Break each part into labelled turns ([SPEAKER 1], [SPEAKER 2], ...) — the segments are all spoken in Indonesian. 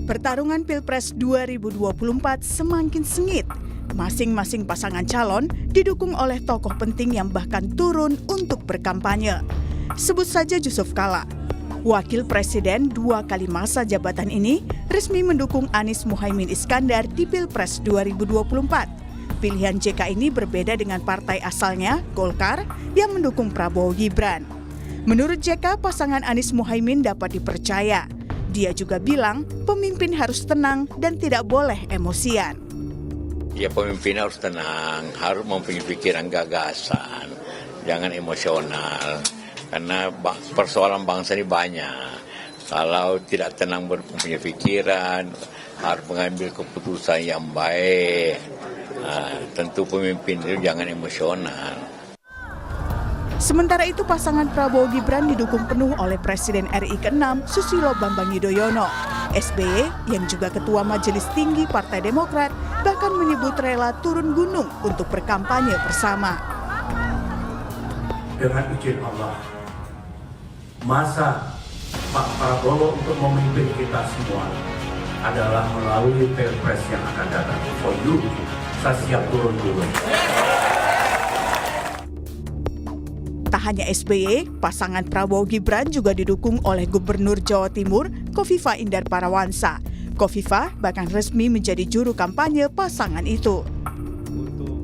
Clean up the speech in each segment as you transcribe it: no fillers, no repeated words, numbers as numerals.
[SPEAKER 1] Pertarungan Pilpres 2024 semakin sengit. Masing-masing pasangan calon didukung oleh tokoh penting yang bahkan turun untuk berkampanye. Sebut saja Yusuf Kalla. Wakil Presiden 2 kali masa jabatan ini resmi mendukung Anies Muhaimin Iskandar di Pilpres 2024. Pilihan JK ini berbeda dengan partai asalnya, Golkar, yang mendukung Prabowo Gibran. Menurut JK, pasangan Anies Muhaimin dapat dipercaya. Dia juga bilang pemimpin harus tenang dan tidak boleh emosian.
[SPEAKER 2] Ya, pemimpin harus tenang, harus mempunyai pikiran gagasan, jangan emosional. Karena persoalan bangsa ini banyak. Kalau tidak tenang mempunyai pikiran, harus mengambil keputusan yang baik. Tentu pemimpin itu jangan emosional.
[SPEAKER 1] Sementara itu pasangan Prabowo Gibran didukung penuh oleh Presiden RI ke-6 Susilo Bambang Yudhoyono. SBY yang juga Ketua Majelis Tinggi Partai Demokrat bahkan menyebut rela turun gunung untuk berkampanye bersama.
[SPEAKER 3] Dengan izin Allah, masa Pak Prabowo untuk memimpin kita semua adalah melalui Pilpres yang akan datang. For you, saya siap turun gunung.
[SPEAKER 1] Tak hanya SBY, pasangan Prabowo Gibran juga didukung oleh Gubernur Jawa Timur, Khofifah Indar Parawansa. Khofifah bahkan resmi menjadi juru kampanye pasangan itu.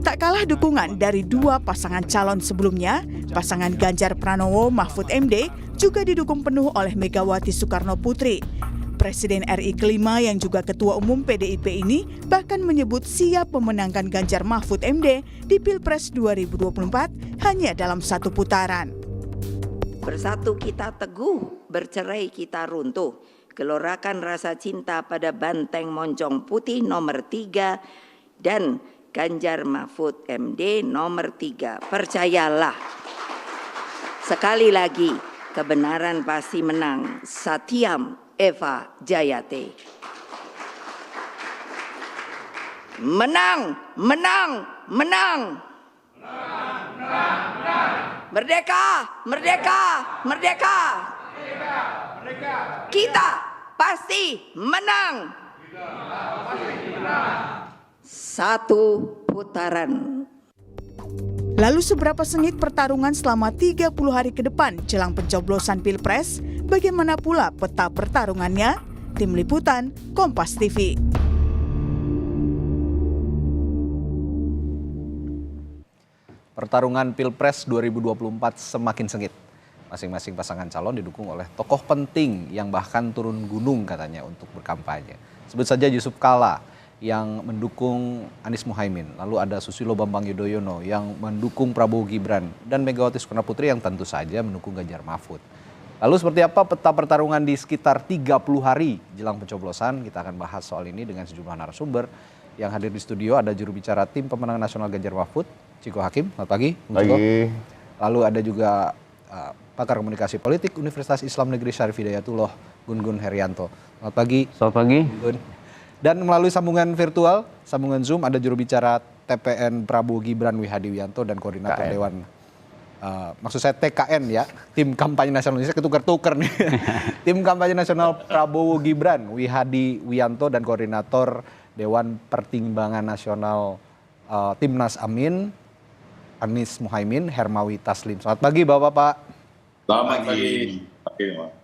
[SPEAKER 1] Tak kalah dukungan dari dua pasangan calon sebelumnya, pasangan Ganjar Pranowo Mahfud MD juga didukung penuh oleh Megawati Soekarno Putri. Presiden RI kelima yang juga Ketua Umum PDIP ini bahkan menyebut siap memenangkan Ganjar Mahfud MD di Pilpres 2024 hanya dalam satu putaran.
[SPEAKER 4] Bersatu kita teguh, bercerai kita runtuh. Gelorakan rasa cinta pada banteng moncong putih nomor 3 dan Ganjar Mahfud MD nomor 3. Percayalah, sekali lagi kebenaran pasti menang. Satyam Eva Jayate. Menang, menang, menang. Merdeka, merdeka, merdeka. Kita pasti menang. Satu putaran.
[SPEAKER 1] Lalu seberapa sengit pertarungan selama 30 hari ke depan jelang pencoblosan Pilpres? Bagaimana pula peta pertarungannya? Tim Liputan, Kompas TV.
[SPEAKER 5] Pertarungan Pilpres 2024 semakin sengit. Masing-masing pasangan calon didukung oleh tokoh penting yang bahkan turun gunung katanya untuk berkampanye. Sebut saja Yusuf Kalla yang mendukung Anies Muhaimin. Lalu ada Susilo Bambang Yudhoyono yang mendukung Prabowo Gibran. Dan Megawati Soekarno Putri yang tentu saja mendukung Ganjar Mahfud. Lalu seperti apa peta pertarungan di sekitar 30 hari jelang pencoblosan? Kita akan bahas soal ini dengan sejumlah narasumber. Yang hadir di studio ada juru bicara tim pemenangan nasional Ganjar Mahfud, Ciko Hakim. Selamat pagi.
[SPEAKER 6] Pagi.
[SPEAKER 5] Lalu ada juga pakar komunikasi politik Universitas Islam Negeri Syarif Hidayatullah, Gun Herianto. Selamat pagi.
[SPEAKER 6] Selamat pagi.
[SPEAKER 5] Gun. Dan melalui sambungan virtual, sambungan Zoom ada juru bicara TPN Prabowo Gibran Wihadi Wianto dan koordinator
[SPEAKER 6] KN.
[SPEAKER 5] Dewan. Maksud saya TKN ya, tim kampanye nasional Indonesia ketukar-tukar nih. Tim kampanye nasional Prabowo Gibran Wihadi Wianto dan koordinator Dewan Pertimbangan Nasional Timnas Amin Anies Muhaimin Hermawi Taslim. Selamat pagi Bapak-bapak.
[SPEAKER 7] Selamat pagi.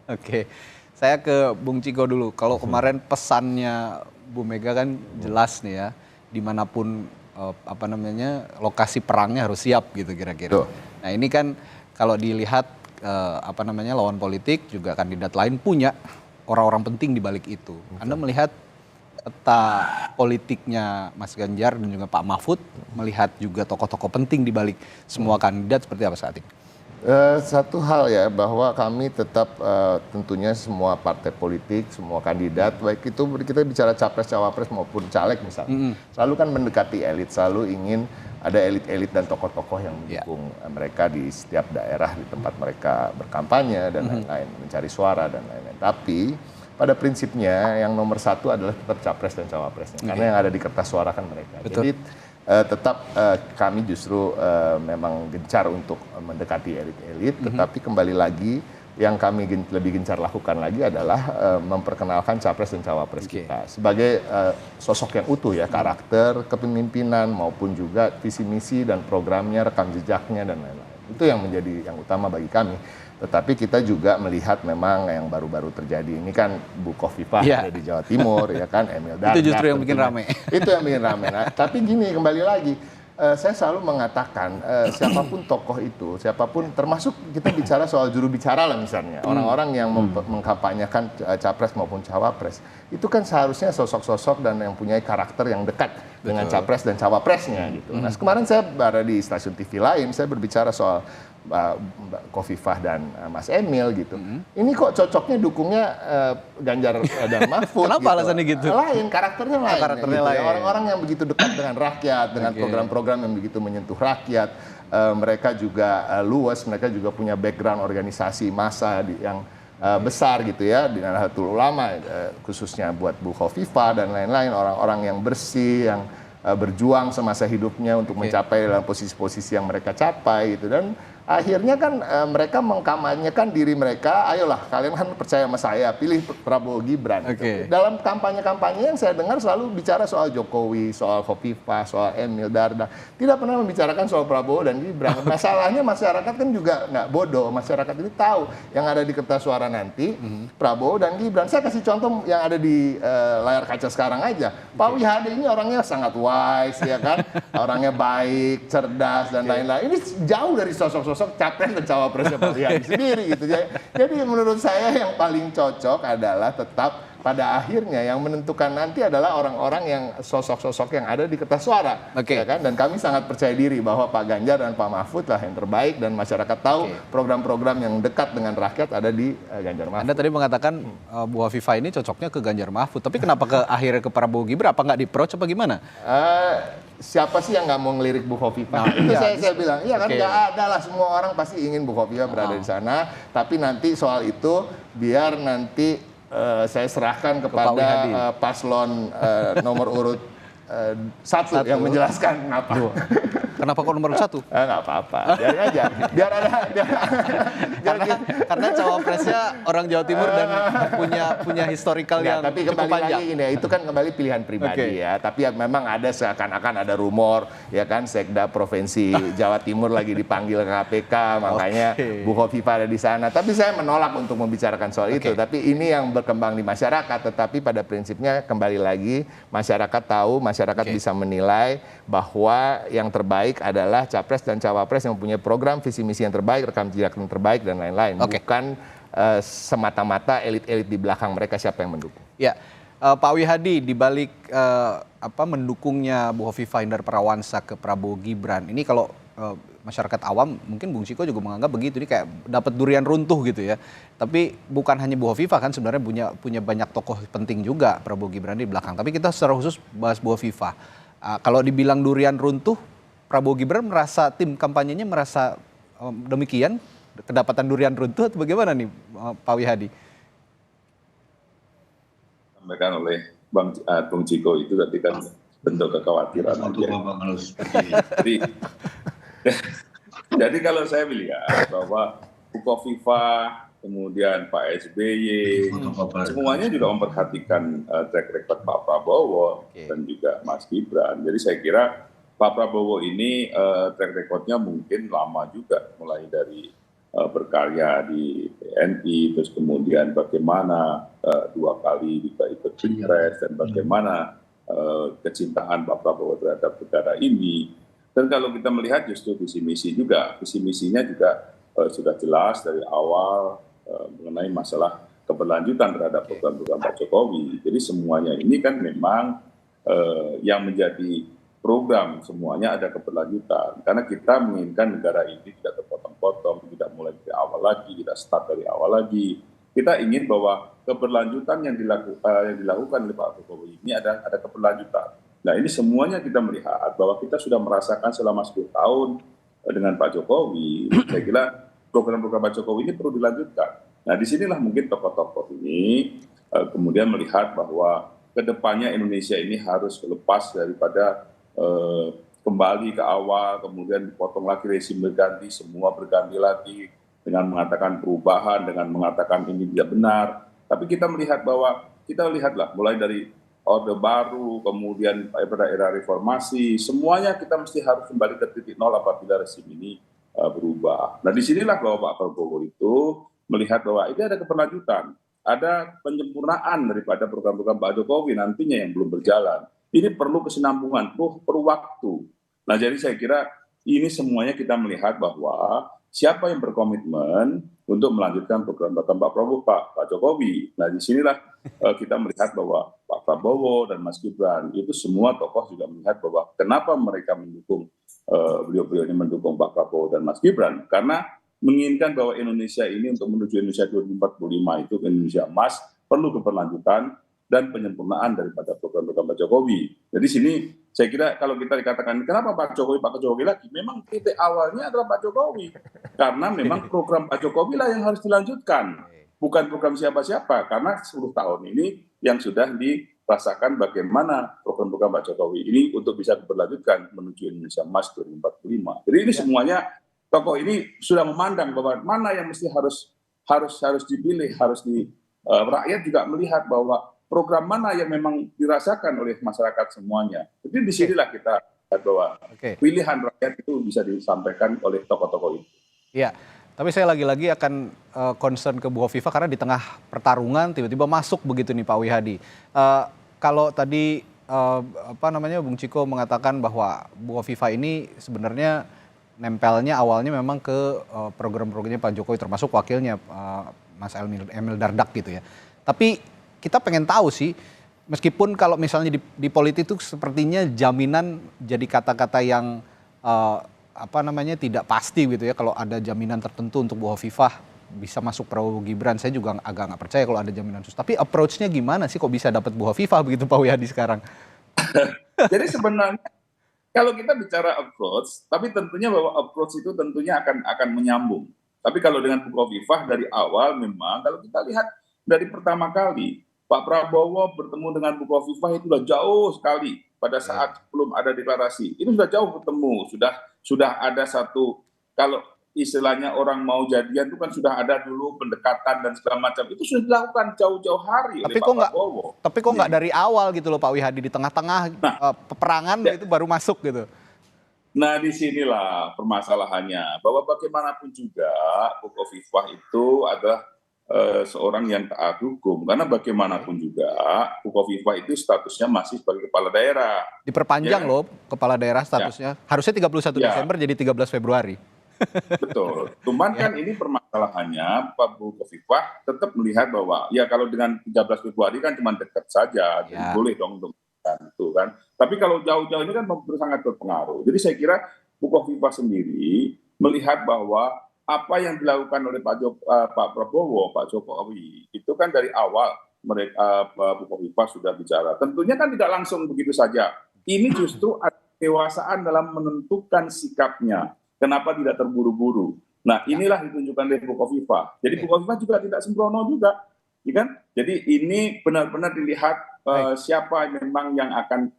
[SPEAKER 5] Oke, saya ke Bung Ciko dulu. Kalau kemarin pesannya Bu Mega kan jelas nih ya, dimanapun lokasi perangnya harus siap gitu kira-kira. Nah ini kan kalau dilihat lawan politik juga kandidat lain punya orang-orang penting di balik itu. Anda melihat peta politiknya Mas Ganjar dan juga Pak Mahfud, melihat juga tokoh-tokoh penting di balik semua kandidat seperti apa saat ini?
[SPEAKER 6] Satu hal ya, bahwa kami tetap tentunya semua partai politik, semua kandidat, baik itu kita bicara capres, cawapres maupun caleg misalnya, selalu kan mendekati elit, selalu ingin ada elit-elit dan tokoh-tokoh yang mendukung mereka di setiap daerah di tempat mereka berkampanye dan lain-lain, mencari suara dan lain-lain. Tapi pada prinsipnya yang nomor satu adalah tetap capres dan cawapresnya, karena yang ada di kertas suara kan mereka.
[SPEAKER 5] Betul.
[SPEAKER 6] Jadi tetap kami justru memang gencar untuk mendekati elit-elit, tetapi kembali lagi yang kami lebih gencar lakukan lagi adalah memperkenalkan capres dan cawapres kita sebagai sosok yang utuh ya, karakter, kepemimpinan maupun juga visi misi dan programnya, rekam jejaknya dan lain-lain. Itu yang menjadi yang utama bagi kami. Tetapi kita juga melihat memang yang baru-baru terjadi ini kan Bu Khofifah ada di Jawa Timur ya kan, Emil Dardak.
[SPEAKER 5] Itu justru yang bikin rame.
[SPEAKER 6] Itu yang bikin rame. Nah, tapi gini, kembali lagi, saya selalu mengatakan siapapun tokoh itu, siapapun, termasuk kita bicara soal juru bicara lah misalnya, orang-orang yang mengkampanyekan capres maupun cawapres, itu kan seharusnya sosok-sosok dan yang punya karakter yang dekat dengan capres dan cawapresnya gitu. Nah, kemarin saya berada di stasiun TV lain, saya berbicara soal Mbak Khofifah dan Mas Emil gitu. Ini kok cocoknya dukungnya Ganjar dan Mahfud.
[SPEAKER 5] Kenapa
[SPEAKER 6] gitu.
[SPEAKER 5] alasannya gitu?
[SPEAKER 6] Lain, karakternya lain.
[SPEAKER 5] Karakternya
[SPEAKER 6] gitu.
[SPEAKER 5] lain.
[SPEAKER 6] Orang-orang yang begitu dekat dengan rakyat, dengan program-program yang begitu menyentuh rakyat. Mereka juga luas, mereka juga punya background organisasi massa yang besar gitu ya, di Nahdlatul Ulama khususnya buat Bu Khofifah dan lain-lain, orang-orang yang bersih, yang berjuang semasa hidupnya untuk mencapai dalam posisi-posisi yang mereka capai gitu. Dan akhirnya kan mereka mengkampanyekan diri mereka, ayolah kalian kan percaya sama saya, pilih Prabowo Gibran. Gitu. Dalam kampanye-kampanye yang saya dengar selalu bicara soal Jokowi, soal Khofifah, soal Emil Dardak. Tidak pernah membicarakan soal Prabowo dan Gibran. Masalahnya masyarakat kan juga nggak bodoh, masyarakat ini tahu yang ada di kertas suara nanti, Prabowo dan Gibran. Saya kasih contoh yang ada di layar kaca sekarang aja. Pak Wihadi ini orangnya sangat wise ya kan, orangnya baik, cerdas dan lain-lain. Ini jauh dari sosok-sosok capres dan cawapresnya Pak Wihadi sendiri gitu. Jadi menurut saya yang paling cocok adalah tetap pada akhirnya yang menentukan nanti adalah orang-orang yang sosok-sosok yang ada di kertas suara. Ya kan? Dan kami sangat percaya diri bahwa Pak Ganjar dan Pak Mahfud lah yang terbaik dan masyarakat tahu program-program yang dekat dengan rakyat ada di Ganjar Mahfud.
[SPEAKER 5] Anda tadi mengatakan Bu Khofifah ini cocoknya ke Ganjar Mahfud, tapi kenapa akhirnya ke Prabowo Gibran? Apa nggak di-approach apa gimana?
[SPEAKER 6] Siapa sih yang nggak mau ngelirik Bu Khofifah? Itu saya bilang, iya kan nggak ada lah, semua orang pasti ingin Bu Khofifah berada di sana. Tapi nanti soal itu biar nanti saya serahkan kepada paslon nomor urut 1 yang menjelaskan kenapa.
[SPEAKER 5] Kenapa kok nomor 1?
[SPEAKER 6] Nggak apa-apa, biarin aja. Biar ada.
[SPEAKER 5] Karena cawapresnya orang Jawa Timur dan punya historikal yang
[SPEAKER 6] tapi
[SPEAKER 5] cukup
[SPEAKER 6] kembali
[SPEAKER 5] panjang.
[SPEAKER 6] lagi ini ya, itu kan kembali pilihan pribadi ya. Tapi ya memang ada seakan-akan ada rumor ya kan, Sekda Provinsi Jawa Timur lagi dipanggil ke KPK, makanya Bu Khofifah ada di sana. Tapi saya menolak untuk membicarakan soal itu. Tapi ini yang berkembang di masyarakat. Tetapi pada prinsipnya kembali lagi masyarakat tahu, masyarakat bisa menilai bahwa yang terbaik adalah capres dan cawapres yang mempunyai program visi misi yang terbaik, rekam jejak yang terbaik dan lain-lain. Bukan semata-mata elit-elit di belakang mereka siapa yang mendukung.
[SPEAKER 5] Ya, Pak Wihadi, di balik mendukungnya Bu Khofifah Indar Parawansa ke Prabowo Gibran, ini kalau masyarakat awam mungkin Bung Ciko juga menganggap begitu, ini kayak dapat durian runtuh gitu ya. Tapi bukan hanya Bu Khofifah kan sebenarnya punya banyak tokoh penting juga Prabowo Gibran di belakang. Tapi kita secara khusus bahas Bu Khofifah. Kalau dibilang durian runtuh, Prabowo Gibran merasa, tim kampanyenya merasa demikian, kedapatan durian runtuh atau bagaimana nih Pak Wihadi? Sampaikan
[SPEAKER 7] oleh Bung Ciko itu tadi kan bentuk kekhawatiran aja. Jadi kalau saya melihat bahwa Bu Khofifah, kemudian Pak SBY, semuanya juga memperhatikan track record Pak Prabowo dan juga Mas Gibran. Jadi saya kira Pak Prabowo ini track recordnya mungkin lama juga, mulai dari berkarya di TNI, terus kemudian bagaimana 2 kali juga ikut pilpres dan bagaimana kecintaan Pak Prabowo terhadap negara ini. Dan kalau kita melihat justru visi misi juga, visi misinya juga sudah jelas dari awal mengenai masalah keberlanjutan terhadap program-program Pak Jokowi. Jadi semuanya ini kan memang yang menjadi program, semuanya ada keberlanjutan. Karena kita menginginkan negara ini tidak terpotong-potong, tidak mulai dari awal lagi, tidak start dari awal lagi. Kita ingin bahwa keberlanjutan yang dilakukan oleh Pak Jokowi ini ada keberlanjutan. Nah ini semuanya kita melihat bahwa kita sudah merasakan selama 10 tahun dengan Pak Jokowi. Saya kira program-program Pak Jokowi ini perlu dilanjutkan. Nah disinilah mungkin tokoh-tokoh ini kemudian melihat bahwa kedepannya Indonesia ini harus lepas daripada kembali ke awal, kemudian dipotong lagi rezim berganti, semua berganti lagi. dengan mengatakan perubahan, dengan mengatakan ini tidak benar. Tapi kita melihat bahwa, kita lihatlah mulai dari Orde Baru, kemudian pada era reformasi, semuanya kita mesti harus kembali ke titik nol apabila rezim ini berubah. Nah disinilah bahwa Pak Prabowo itu melihat bahwa ini ada keberlanjutan, ada penyempurnaan daripada program-program Pak Jokowi nantinya yang belum berjalan. Ini perlu kesinambungan, perlu waktu. Nah jadi saya kira ini semuanya kita melihat bahwa siapa yang berkomitmen untuk melanjutkan program-program Pak Prabowo, Pak Jokowi. Nah disinilah kita melihat bahwa Pak Prabowo dan Mas Gibran itu semua tokoh juga melihat bahwa kenapa mereka mendukung, beliau-beliau ini mendukung Pak Prabowo dan Mas Gibran, karena menginginkan bahwa Indonesia ini untuk menuju Indonesia 2045 itu Indonesia emas, perlu keberlanjutan dan penyempurnaan daripada program-program Pak Jokowi. Jadi sini saya kira kalau kita dikatakan kenapa Pak Jokowi lagi, memang titik awalnya adalah Pak Jokowi. Karena memang program Pak Jokowi lah yang harus dilanjutkan. Bukan program siapa-siapa, karena 10 tahun ini yang sudah dirasakan bagaimana program-program Pak Jokowi ini untuk bisa berlanjutkan menuju Indonesia Emas 2045. Jadi ini semuanya tokoh ini sudah memandang bahwa mana yang mesti harus dipilih, rakyat juga melihat bahwa program mana yang memang dirasakan oleh masyarakat semuanya. Jadi disinilah kita lihat bahwa pilihan rakyat itu bisa disampaikan oleh tokoh-tokoh itu.
[SPEAKER 5] Iya, tapi saya lagi-lagi akan concern ke Bu Hovifah karena di tengah pertarungan tiba-tiba masuk begitu nih Pak Wihadi. Kalau tadi Bung Ciko mengatakan bahwa Bu Hovifah ini sebenarnya nempelnya awalnya memang ke program-programnya Pak Jokowi termasuk wakilnya Mas Emil Dardak gitu ya. Tapi kita pengen tahu sih, meskipun kalau misalnya di politik itu sepertinya jaminan jadi kata-kata yang tidak pasti gitu ya. Kalau ada jaminan tertentu untuk Bu Hovifah bisa masuk Prabowo Gibran, saya juga agak nggak percaya kalau ada jaminan khusus. Tapi approach-nya gimana sih kok bisa dapat Bu Hovifah begitu Pak Wihadi sekarang?
[SPEAKER 7] Jadi sebenarnya kalau kita bicara approach, tapi tentunya bahwa approach itu tentunya akan menyambung. Tapi kalau dengan Bu Hovifah dari awal memang kalau kita lihat dari pertama kali Pak Prabowo bertemu dengan Bu Hovifah itu sudah jauh sekali pada saat belum ada deklarasi. Ini sudah jauh bertemu, sudah ada satu, kalau istilahnya orang mau jadian itu kan sudah ada dulu pendekatan dan segala macam. Itu sudah dilakukan jauh-jauh hari oleh Pak Prabowo.
[SPEAKER 5] Tapi kok nggak dari awal gitu loh Pak Wihadi, di tengah-tengah peperangan itu baru masuk gitu.
[SPEAKER 7] Nah disinilah permasalahannya, bahwa bagaimanapun juga Bu Hovifah itu adalah seorang yang taat hukum, karena bagaimanapun juga Bu Hovifah itu statusnya masih sebagai kepala daerah.
[SPEAKER 5] Diperpanjang loh kepala daerah statusnya, harusnya 31 Desember jadi 13 Februari.
[SPEAKER 7] Betul, cuman kan ini permasalahannya Pak Bu Hovifah tetap melihat bahwa ya kalau dengan 13 Februari kan cuma dekat saja, jadi boleh dong untuk itu kan. Tapi kalau jauh-jauh ini kan sangat berpengaruh. Jadi saya kira Bu Hovifah sendiri melihat bahwa apa yang dilakukan oleh Pak Prabowo, Pak Jokowi, itu kan dari awal mereka Bu Hovifah sudah bicara. Tentunya kan tidak langsung begitu saja. Ini justru ada kedewasaan dalam menentukan sikapnya. Kenapa tidak terburu-buru? Nah inilah ditunjukkan oleh Bu Hovifah. Jadi Bu Hovifah juga tidak sembrono juga, ya kan? Jadi ini benar-benar dilihat siapa memang yang akan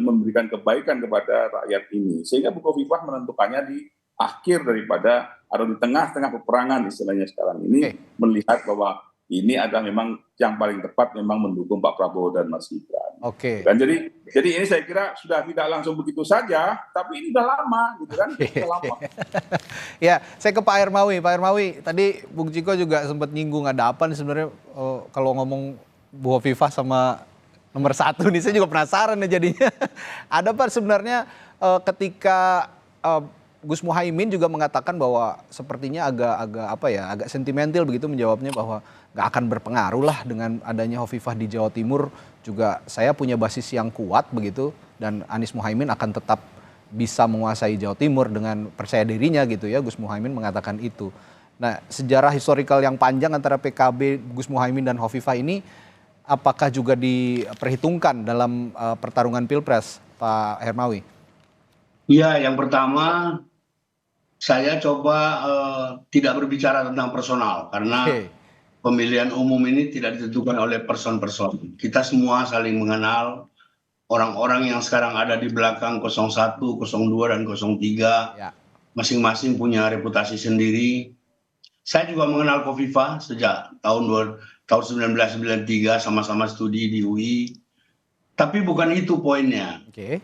[SPEAKER 7] memberikan kebaikan kepada rakyat ini. Sehingga Bu Hovifah menentukannya di akhir daripada atau di tengah-tengah peperangan istilahnya sekarang ini, melihat bahwa ini adalah memang yang paling tepat memang mendukung Pak Prabowo dan Mas Gibran. Dan jadi ini saya kira sudah tidak langsung begitu saja, tapi ini udah lama gitu kan. Sudah lama.
[SPEAKER 5] Ya, saya ke Pak Hermawi. Pak Hermawi, tadi Bung Ciko juga sempat nyinggung ada apa nih sebenarnya kalau ngomong Bu Hovifah sama nomor 1 nih, saya juga penasaran nih jadinya. Ada Pak sebenarnya ketika Gus Muhaimin juga mengatakan bahwa sepertinya agak sentimental begitu menjawabnya bahwa nggak akan berpengaruh lah dengan adanya Hovifah di Jawa Timur, juga saya punya basis yang kuat begitu dan Anies Muhaimin akan tetap bisa menguasai Jawa Timur dengan percaya dirinya gitu ya, Gus Muhaimin mengatakan itu. Nah, sejarah historikal yang panjang antara PKB, Gus Muhaimin dan Hovifah ini apakah juga diperhitungkan dalam pertarungan Pilpres, Pak Hermawi?
[SPEAKER 8] Iya, yang pertama saya coba tidak berbicara tentang personal karena pemilihan umum ini tidak ditentukan oleh person-person. Kita semua saling mengenal orang-orang yang sekarang ada di belakang 01, 02, dan 03. Masing-masing punya reputasi sendiri. Saya juga mengenal Kofifa sejak tahun 1993, sama-sama studi di UI. Tapi bukan itu poinnya.
[SPEAKER 5] Oke.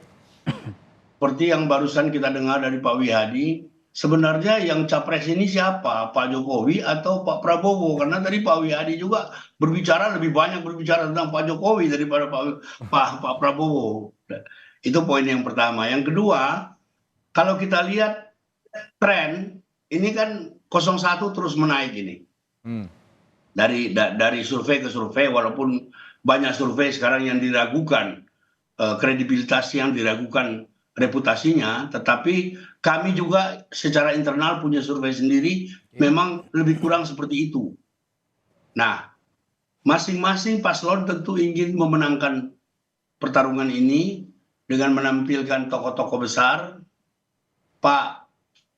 [SPEAKER 8] Seperti yang barusan kita dengar dari Pak Wihadi, sebenarnya yang capres ini siapa? Pak Jokowi atau Pak Prabowo? Karena tadi Pak Wihadi juga lebih banyak berbicara tentang Pak Jokowi daripada Pak Prabowo. Itu poin yang pertama. Yang kedua, kalau kita lihat tren, ini kan 01 terus menaik ini. Dari survei ke survei, walaupun banyak survei sekarang yang diragukan kredibilitasnya, yang diragukan reputasinya, tetapi kami juga secara internal punya survei sendiri, memang lebih kurang seperti itu. Nah, masing-masing paslon tentu ingin memenangkan pertarungan ini dengan menampilkan tokoh-tokoh besar. Pak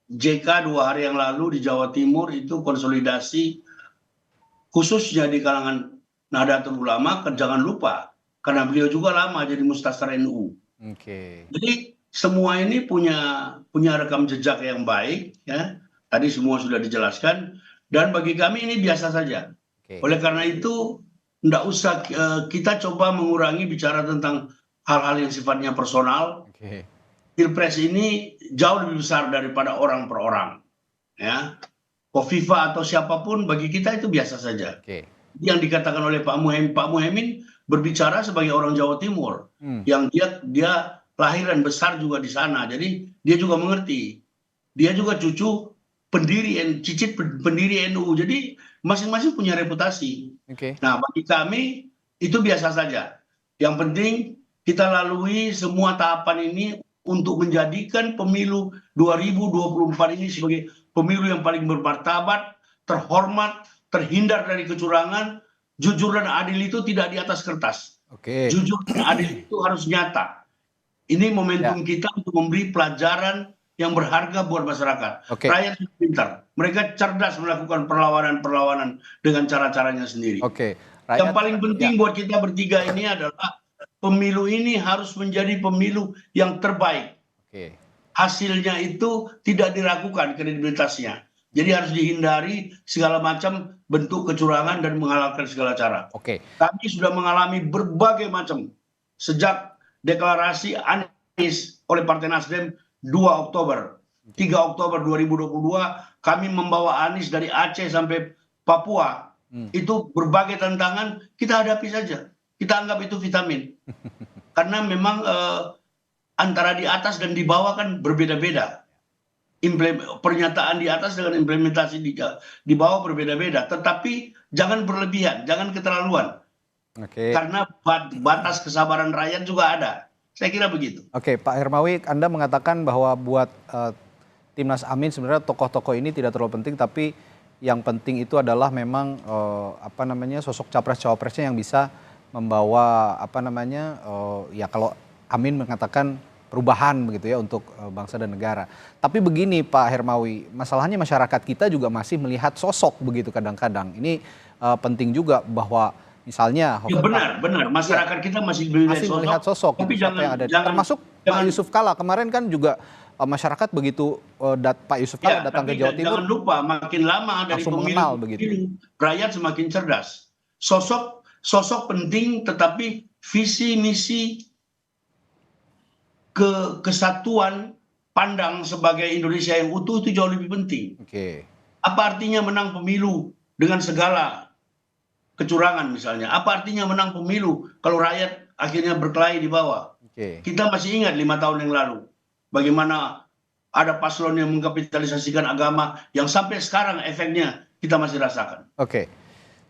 [SPEAKER 8] JK 2 hari yang lalu di Jawa Timur itu konsolidasi khususnya di kalangan Nahdlatul Ulama, jangan lupa karena beliau juga lama jadi Mustasar NU. Jadi semua ini punya rekam jejak yang baik, ya. Tadi semua sudah dijelaskan, dan bagi kami ini biasa saja. Oleh karena itu tidak usah kita coba mengurangi bicara tentang hal-hal yang sifatnya personal. Pilpres ini jauh lebih besar daripada orang per orang, ya. Kofifa atau siapapun bagi kita itu biasa saja. Yang dikatakan oleh Pak Muhaimin berbicara sebagai orang Jawa Timur, yang dia lahir dan besar juga di sana, jadi dia juga mengerti. Dia juga cucu cicit pendiri NU, jadi masing-masing punya reputasi. Nah, bagi kami itu biasa saja. Yang penting kita lalui semua tahapan ini untuk menjadikan pemilu 2024 ini sebagai pemilu yang paling bermartabat, terhormat, terhindar dari kecurangan. Jujur dan adil itu tidak di atas kertas. Jujur dan adil itu harus nyata. Ini momentum kita untuk memberi pelajaran yang berharga buat masyarakat. Rakyat pintar, mereka cerdas melakukan perlawanan dengan cara-caranya sendiri. Yang paling penting buat kita bertiga ini adalah pemilu ini harus menjadi pemilu yang terbaik. Hasilnya itu tidak diragukan kredibilitasnya. Jadi harus dihindari segala macam bentuk kecurangan dan menghalalkan segala cara. Kami sudah mengalami berbagai macam sejak deklarasi Anies oleh Partai Nasdem 2 Oktober. 3 Oktober 2022 kami membawa Anies dari Aceh sampai Papua. Itu berbagai tantangan kita hadapi saja. Kita anggap itu vitamin. Karena memang antara di atas dan di bawah kan berbeda-beda. Pernyataan di atas dengan implementasi di bawah berbeda-beda. Tetapi jangan berlebihan, jangan keterlaluan. Karena batas kesabaran rakyat juga ada. Saya kira begitu.
[SPEAKER 5] Pak Hermawi, Anda mengatakan bahwa buat Timnas Amin sebenarnya tokoh-tokoh ini tidak terlalu penting, tapi yang penting itu adalah memang sosok capres-cawapresnya yang bisa membawa ya kalau Amin mengatakan perubahan begitu ya untuk bangsa dan negara. Tapi begini Pak Hermawi, masalahnya masyarakat kita juga masih melihat sosok begitu kadang-kadang. Ini penting juga bahwa misalnya
[SPEAKER 8] benar masyarakat kita masih
[SPEAKER 5] melihat sosok
[SPEAKER 8] tapi
[SPEAKER 5] gitu, yang ada. Termasuk Pak Yusuf Kalla kemarin kan juga masyarakat begitu Pak Yusuf Kalla datang ke Jawa Timur.
[SPEAKER 8] Jangan lupa makin lama dari pemilu rakyat semakin cerdas. Sosok penting, tetapi visi misi kesatuan pandang sebagai Indonesia yang utuh itu jauh lebih penting. Apa artinya menang pemilu dengan segala kecurangan misalnya? Apa artinya menang pemilu kalau rakyat akhirnya berkelahi di bawah? Kita masih ingat 5 tahun yang lalu bagaimana ada paslon yang mengkapitalisasikan agama yang sampai sekarang efeknya kita masih rasakan.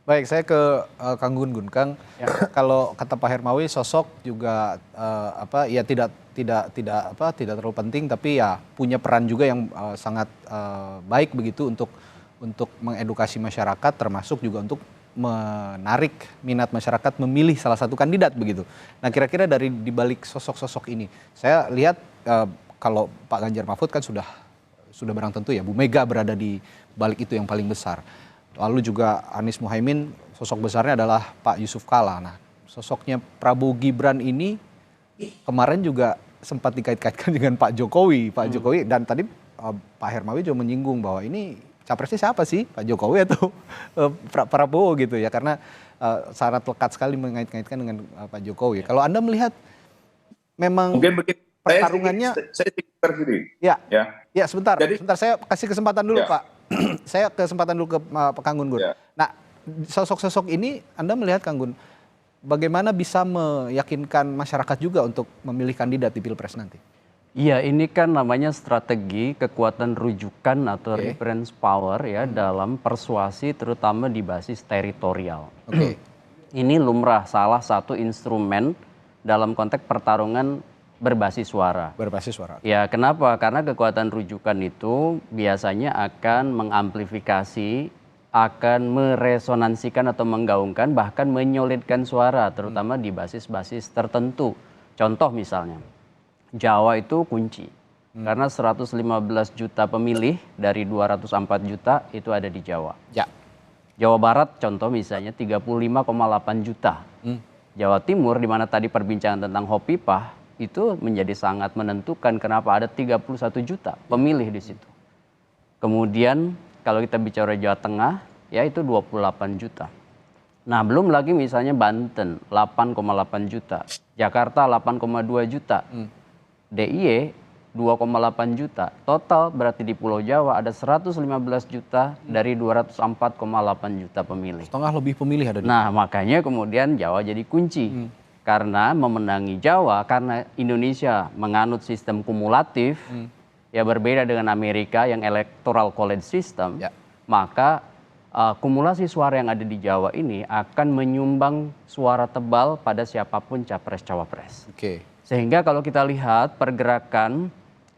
[SPEAKER 5] Baik, saya ke Kang Gun-Gun. Kang, kalau kata Pak Hermawi sosok juga tidak terlalu penting, tapi ya punya peran juga yang sangat baik begitu untuk mengedukasi masyarakat, termasuk juga untuk menarik minat masyarakat memilih salah satu kandidat begitu. Nah, kira-kira dari dibalik sosok-sosok ini, saya lihat kalau Pak Ganjar Mahfud kan sudah barang tentu ya Bu Mega berada di balik itu yang paling besar. Lalu juga Anies Muhaimin, sosok besarnya adalah Pak Yusuf Kalla. Nah, sosoknya Prabowo Gibran ini kemarin juga sempat dikait-kaitkan dengan Pak Jokowi. Dan tadi Pak Hermawi juga menyinggung bahwa ini capresnya siapa sih, Pak Jokowi atau Prabowo gitu ya, karena sangat lekat sekali mengait-ngaitkan dengan Pak Jokowi. Kalau Anda melihat memang
[SPEAKER 7] Mungkin begini,
[SPEAKER 5] pertarungannya,
[SPEAKER 7] saya sedikit sini.
[SPEAKER 5] ya sebentar,
[SPEAKER 7] Jadi,
[SPEAKER 5] sebentar saya kasih kesempatan dulu
[SPEAKER 7] ya.
[SPEAKER 5] Pak. Saya kesempatan dulu ke Pak Kang Gun.
[SPEAKER 7] Ya.
[SPEAKER 5] Nah, sosok-sosok ini Anda melihat Kang Gun, bagaimana bisa meyakinkan masyarakat juga untuk memilih kandidat di Pilpres nanti?
[SPEAKER 9] Iya, ini kan namanya strategi kekuatan rujukan atau reference power ya dalam persuasi terutama di basis teritorial. Ini lumrah salah satu instrumen dalam konteks pertarungan berbasis suara.
[SPEAKER 5] Berbasis suara.
[SPEAKER 9] Ya, kenapa? Karena kekuatan rujukan itu biasanya akan mengamplifikasi, akan meresonansikan atau menggaungkan bahkan menyolidkan suara terutama di basis-basis tertentu. Contoh misalnya Jawa itu kunci, karena 115 juta pemilih dari 204 juta itu ada di Jawa.
[SPEAKER 5] Ya.
[SPEAKER 9] Jawa Barat contoh misalnya 35,8 juta. Jawa Timur di mana tadi perbincangan tentang Hopipah itu menjadi sangat menentukan kenapa ada 31 juta pemilih di situ. Kemudian kalau kita bicara Jawa Tengah ya itu 28 juta. Nah belum lagi misalnya Banten 8,8 juta, Jakarta 8,2 juta. DIY 2,8 juta. Total berarti di Pulau Jawa ada 115 juta dari 204,8 juta pemilih.
[SPEAKER 5] Setengah lebih pemilih ada di.
[SPEAKER 9] Nah, makanya kemudian Jawa jadi kunci. Karena memenangi Jawa, karena Indonesia menganut sistem kumulatif, ya berbeda dengan Amerika yang electoral college system, maka kumulasi suara yang ada di Jawa ini akan menyumbang suara tebal pada siapapun capres-cawapres. Sehingga kalau kita lihat pergerakan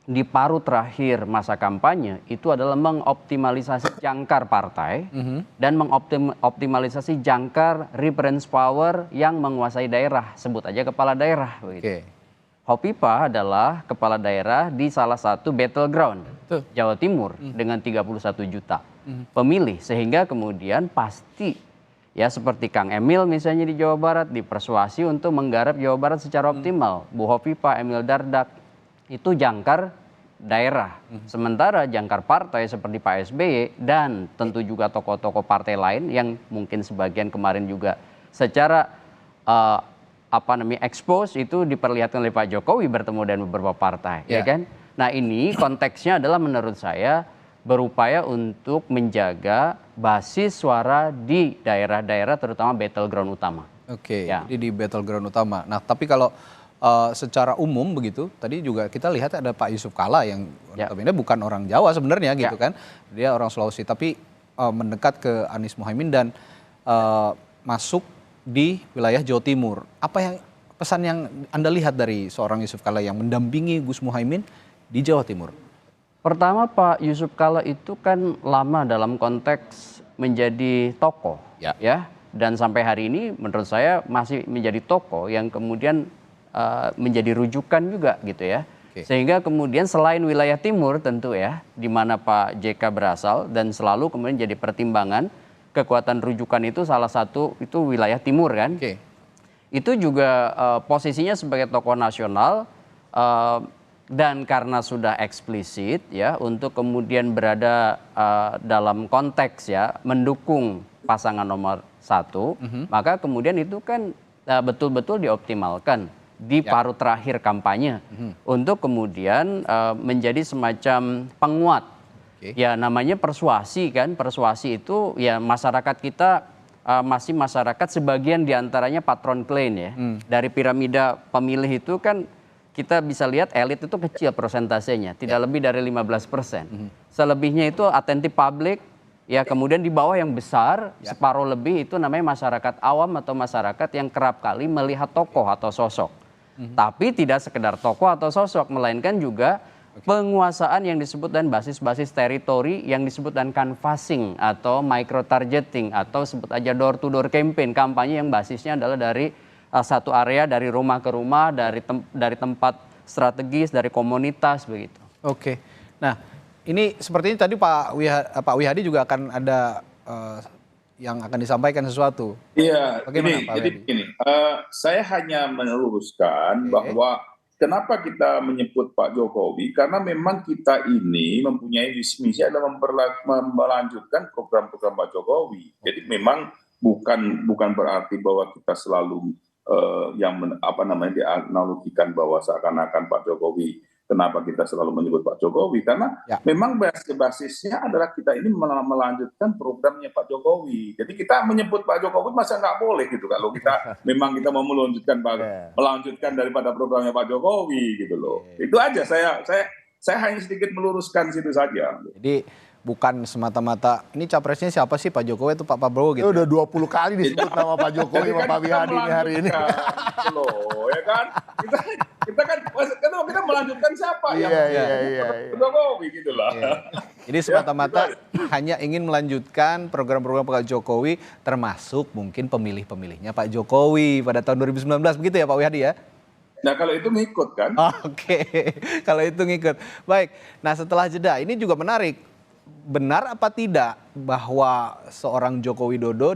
[SPEAKER 9] di paruh terakhir masa kampanye itu adalah mengoptimalisasi jangkar partai dan mengoptimalisasi jangkar reference power yang menguasai daerah, sebut aja kepala daerah. Hopipah adalah kepala daerah di salah satu battleground Jawa Timur dengan 31 juta pemilih, sehingga kemudian pasti ya seperti Kang Emil misalnya di Jawa Barat dipersuasi untuk menggarap Jawa Barat secara optimal. Bu Hovifah, Emil Dardak itu jangkar daerah. Sementara jangkar partai seperti Pak SBY dan tentu juga tokoh-tokoh partai lain yang mungkin sebagian kemarin juga secara expose itu diperlihatkan oleh Pak Jokowi bertemu dengan beberapa partai, ya kan? Nah ini konteksnya adalah menurut saya berupaya untuk menjaga basis suara di daerah-daerah terutama battleground utama.
[SPEAKER 5] Jadi di battleground utama. Nah tapi kalau secara umum begitu, tadi juga kita lihat ada Pak Yusuf Kalla yang notabene bukan orang Jawa sebenarnya gitu kan. Dia orang Sulawesi tapi mendekat ke Anies Muhaimin dan masuk di wilayah Jawa Timur. Apa yang pesan yang Anda lihat dari seorang Yusuf Kalla yang mendampingi Gus Muhaimin di Jawa Timur?
[SPEAKER 9] Pertama Pak Yusuf Kalla itu kan lama dalam konteks menjadi tokoh ya, dan sampai hari ini menurut saya masih menjadi tokoh yang kemudian menjadi rujukan juga gitu ya. Sehingga kemudian selain wilayah timur tentu ya, di mana Pak JK berasal dan selalu kemudian jadi pertimbangan kekuatan rujukan itu salah satu itu wilayah timur kan. Itu juga posisinya sebagai tokoh nasional dan karena sudah eksplisit ya untuk kemudian berada dalam konteks ya mendukung pasangan nomor 1, maka kemudian itu kan betul-betul dioptimalkan di paruh terakhir kampanye untuk kemudian menjadi semacam penguat. Ya namanya persuasi kan, persuasi itu ya masyarakat kita masih masyarakat sebagian diantaranya patron klaim ya. Dari piramida pemilih itu kan kita bisa lihat elit itu kecil persentasenya, tidak lebih dari 15%. Selebihnya itu attentive public, ya kemudian di bawah yang besar, separuh lebih itu namanya masyarakat awam atau masyarakat yang kerap kali melihat tokoh atau sosok. Tapi tidak sekedar tokoh atau sosok, melainkan juga penguasaan yang disebut dan basis-basis teritori yang disebut dan canvassing atau micro targeting atau sebut aja door to door campaign, kampanye yang basisnya adalah dari satu area, dari rumah ke rumah, dari tempat strategis, dari komunitas begitu.
[SPEAKER 5] Nah ini sepertinya tadi Pak Wihadi juga akan ada yang akan disampaikan sesuatu.
[SPEAKER 7] Iya,
[SPEAKER 5] Bagaimana Pak
[SPEAKER 7] jadi
[SPEAKER 5] Wihadi?
[SPEAKER 7] begini, saya hanya meluruskan bahwa kenapa kita menyebut Pak Jokowi? Karena memang kita ini mempunyai visi misi adalah melanjutkan program-program Pak Jokowi. Jadi memang bukan berarti bahwa kita selalu dianalogikan bahwa seakan-akan Pak Jokowi. Kenapa kita selalu menyebut Pak Jokowi? Karena memang basisnya adalah kita ini melanjutkan programnya Pak Jokowi. Jadi kita menyebut Pak Jokowi masa nggak boleh gitu kalau kita memang kita mau melanjutkan daripada programnya Pak Jokowi gitu loh. Itu aja saya hanya sedikit meluruskan situ saja.
[SPEAKER 5] Jadi bukan semata-mata ini capresnya siapa sih, Pak Jokowi itu Pak Prabowo gitu.
[SPEAKER 6] Udah 20 kali disebut nama Pak Jokowi sama Pak Wihadi hari ini.
[SPEAKER 7] Loh, ya kan? Kita melanjutkan siapa yang Jokowi gitu lah.
[SPEAKER 5] Jadi semata-mata hanya ingin melanjutkan program-program Pak Jokowi, termasuk mungkin pemilih-pemilihnya Pak Jokowi pada tahun 2019 begitu ya Pak Wihadi ya?
[SPEAKER 7] Nah kalau itu ngikut kan?
[SPEAKER 5] Oke, kalau itu ngikut. Baik, nah setelah jeda ini juga menarik. Benar apa tidak bahwa seorang Joko Widodo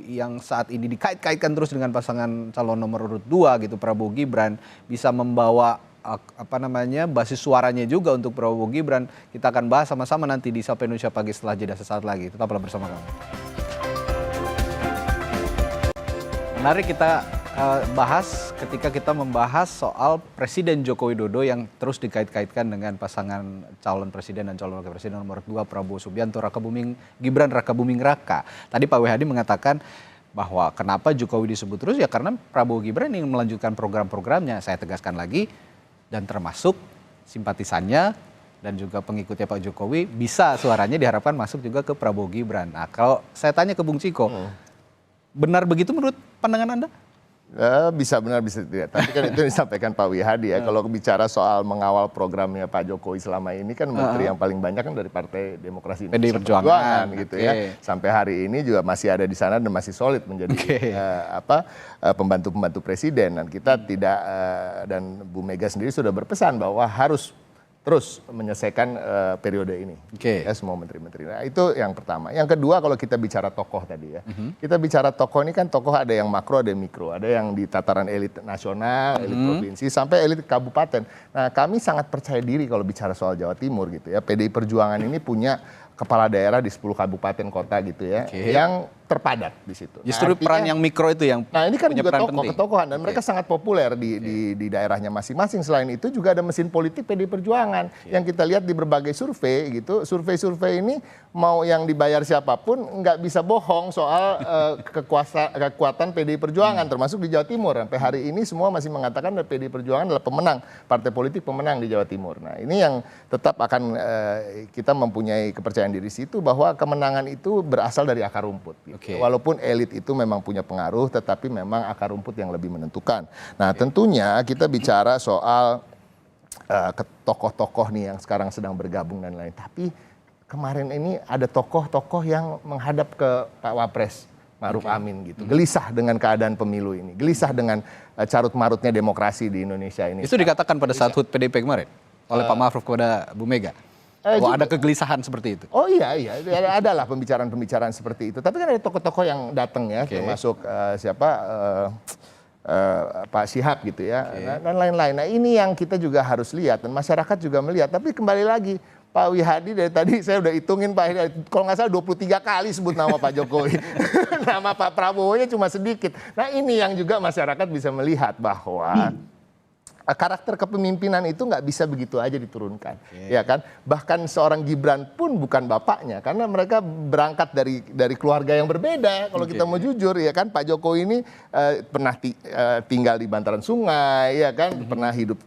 [SPEAKER 5] yang saat ini dikait-kaitkan terus dengan pasangan calon nomor urut 2 gitu Prabowo Gibran bisa membawa basis suaranya juga untuk Prabowo Gibran. Kita akan bahas sama-sama nanti di Sapa Indonesia Pagi setelah jeda sesaat lagi. Tetaplah bersama kami. Menarik kita bahas ketika kita membahas soal Presiden Joko Widodo yang terus dikait-kaitkan dengan pasangan calon presiden dan calon wakil presiden nomor 2 Prabowo Subianto, Gibran Raka Buming Raka. Tadi Pak Wihadi mengatakan bahwa kenapa Jokowi disebut terus ya karena Prabowo Gibran ingin melanjutkan program-programnya. Saya tegaskan lagi dan termasuk simpatisannya dan juga pengikutnya Pak Jokowi bisa suaranya diharapkan masuk juga ke Prabowo Gibran. Nah kalau saya tanya ke Bung Ciko, benar begitu menurut pandangan Anda?
[SPEAKER 6] Bisa benar bisa tidak, tapi kan itu disampaikan Pak Wihadi ya. Kalau bicara soal mengawal programnya Pak Jokowi selama ini kan menteri yang paling banyak kan dari Partai Demokrasi Indonesia Perjuangan gitu ya. Sampai hari ini juga masih ada di sana dan masih solid menjadi pembantu-pembantu presiden. Dan kita tidak dan Bu Mega sendiri sudah berpesan bahwa harus terus menyelesaikan periode ini, ya, semua menteri-menteri. Nah itu yang pertama. Yang kedua kalau kita bicara tokoh tadi ya, kita bicara tokoh ini kan tokoh ada yang makro, ada yang mikro, ada yang di tataran elit nasional, elit provinsi, sampai elit kabupaten. Nah kami sangat percaya diri kalau bicara soal Jawa Timur gitu ya. PDI Perjuangan ini punya kepala daerah di 10 kabupaten kota gitu ya, yang terpadat di situ.
[SPEAKER 5] Justru peran yang mikro itu yang
[SPEAKER 6] nah ini kan juga
[SPEAKER 5] tokoh
[SPEAKER 6] ketokohan dan mereka sangat populer di daerahnya masing-masing. Selain itu juga ada mesin politik PDI Perjuangan yang kita lihat di berbagai survei gitu. Survei-survei ini mau yang dibayar siapapun nggak bisa bohong soal kekuatan PDI Perjuangan termasuk di Jawa Timur. Sampai hari ini semua masih mengatakan PDI Perjuangan adalah pemenang, partai politik pemenang di Jawa Timur. Nah ini yang tetap akan kita mempunyai kepercayaan diri situ bahwa kemenangan itu berasal dari akar rumput. Walaupun elit itu memang punya pengaruh, tetapi memang akar rumput yang lebih menentukan. Nah tentunya kita bicara soal tokoh-tokoh nih yang sekarang sedang bergabung dan lain. Tapi kemarin ini ada tokoh-tokoh yang menghadap ke Pak Wapres Ma'ruf Amin gitu. Gelisah dengan keadaan pemilu ini, gelisah dengan carut-marutnya demokrasi di Indonesia ini.
[SPEAKER 5] Itu dikatakan pada saat HUT PDIP kemarin oleh Pak Ma'ruf kepada Bu Mega. Ada kegelisahan seperti itu.
[SPEAKER 6] Oh iya, adalah pembicaraan-pembicaraan seperti itu. Tapi kan ada tokoh-tokoh yang datang ya, termasuk Pak Syihab gitu ya, dan lain-lain. Nah ini yang kita juga harus lihat dan masyarakat juga melihat. Tapi kembali lagi, Pak Wihadi dari tadi saya udah hitungin Pak Wihadi, kalau nggak salah 23 kali sebut nama Pak Jokowi. Nama Pak Prabowo-nya cuma sedikit. Nah ini yang juga masyarakat bisa melihat bahwa karakter kepemimpinan itu nggak bisa begitu aja diturunkan, ya kan? Bahkan seorang Gibran pun bukan bapaknya, karena mereka berangkat dari keluarga yang berbeda. Kalau kita mau jujur, ya kan, Pak Jokowi ini pernah tinggal di bantaran sungai, ya kan, pernah hidup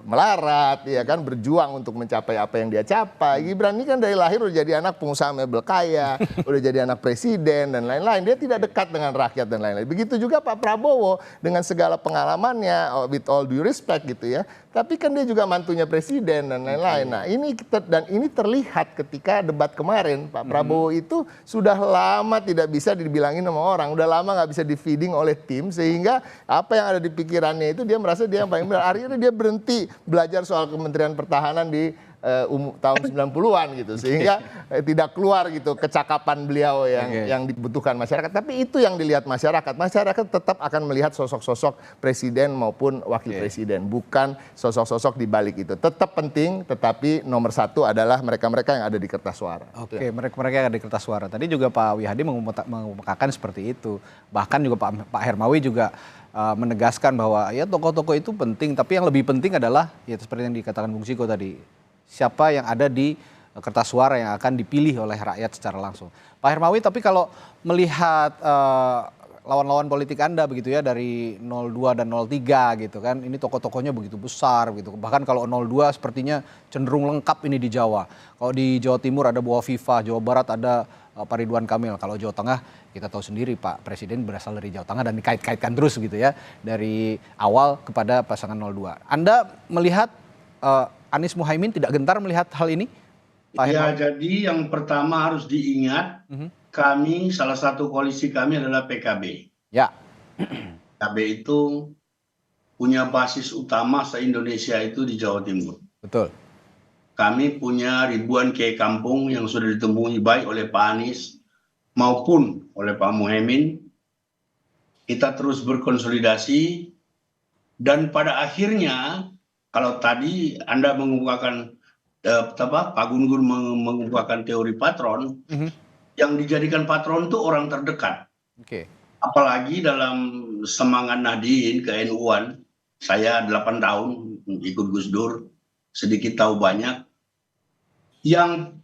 [SPEAKER 6] melarat, ya kan, berjuang untuk mencapai apa yang dia capai. Gibran ini kan dari lahir udah jadi anak pengusaha mebel kaya, udah jadi anak presiden dan lain-lain. Dia tidak dekat dengan rakyat dan lain-lain. Begitu juga Pak Prabowo dengan segala pengalamannya, with all due respect gitu ya, tapi kan dia juga mantunya presiden dan lain-lain. Nah ini terlihat ketika debat kemarin Pak Prabowo itu sudah lama tidak bisa dibilangin sama orang, udah lama nggak bisa di-feeding oleh tim, sehingga apa yang ada di pikirannya itu dia merasa dia yang paling benar. Akhirnya dia berhenti belajar soal Kementerian Pertahanan di tahun 90-an gitu, sehingga tidak keluar gitu kecakapan beliau yang dibutuhkan masyarakat. Tapi itu yang dilihat masyarakat. Masyarakat tetap akan melihat sosok-sosok presiden maupun wakil presiden, bukan sosok-sosok di balik itu. Tetap penting, tetapi nomor satu adalah mereka-mereka yang ada di kertas suara.
[SPEAKER 5] Oke, mereka yang ada di kertas suara. Tadi juga Pak Wihadi mengemukakan seperti itu. Bahkan juga Pak Hermawi juga menegaskan bahwa ya tokoh-tokoh itu penting, tapi yang lebih penting adalah ya seperti yang dikatakan Bung Ciko tadi, siapa yang ada di kertas suara yang akan dipilih oleh rakyat secara langsung. Pak Hermawi, tapi kalau melihat lawan-lawan politik Anda begitu ya dari 02 dan 03 gitu kan, ini tokoh-tokohnya begitu besar gitu. Bahkan kalau 02 sepertinya cenderung lengkap ini di Jawa. Kalau di Jawa Timur ada Bu Hovifah, Jawa Barat ada Pak Ridwan Kamil. Kalau Jawa Tengah kita tahu sendiri Pak Presiden berasal dari Jawa Tengah dan dikait-kaitkan terus gitu ya dari awal kepada pasangan 02. Anda melihat Anies Muhaimin tidak gentar melihat hal ini? Pak
[SPEAKER 8] Ya, jadi yang pertama harus diingat, kami salah satu koalisi kami adalah PKB.
[SPEAKER 5] Ya.
[SPEAKER 8] PKB itu punya basis utama se-Indonesia itu di Jawa Timur.
[SPEAKER 5] Betul.
[SPEAKER 8] Kami punya ribuan kiai kampung yang sudah ditemui baik oleh Pak Anies maupun oleh Pak Muhaimin. Kita terus berkonsolidasi dan pada akhirnya kalau tadi Anda mengemukakan Pak Gun-Gun mengemukakan teori patron, yang dijadikan patron itu orang terdekat. Apalagi dalam semangat Nahdien ke-NU-an, saya 8 tahun ikut Gus Dur, sedikit tahu banyak. Yang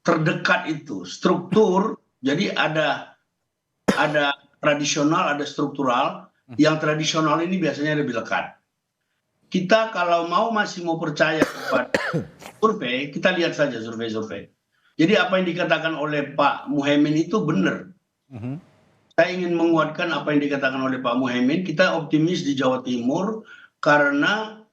[SPEAKER 8] terdekat itu struktur, jadi ada tradisional, ada struktural. Yang tradisional ini biasanya lebih lekat. Kita kalau masih mau percaya kepada survei, kita lihat saja survei-survei. Jadi apa yang dikatakan oleh Pak Muhaimin itu benar. Saya ingin menguatkan apa yang dikatakan oleh Pak Muhaimin. Kita optimis di Jawa Timur karena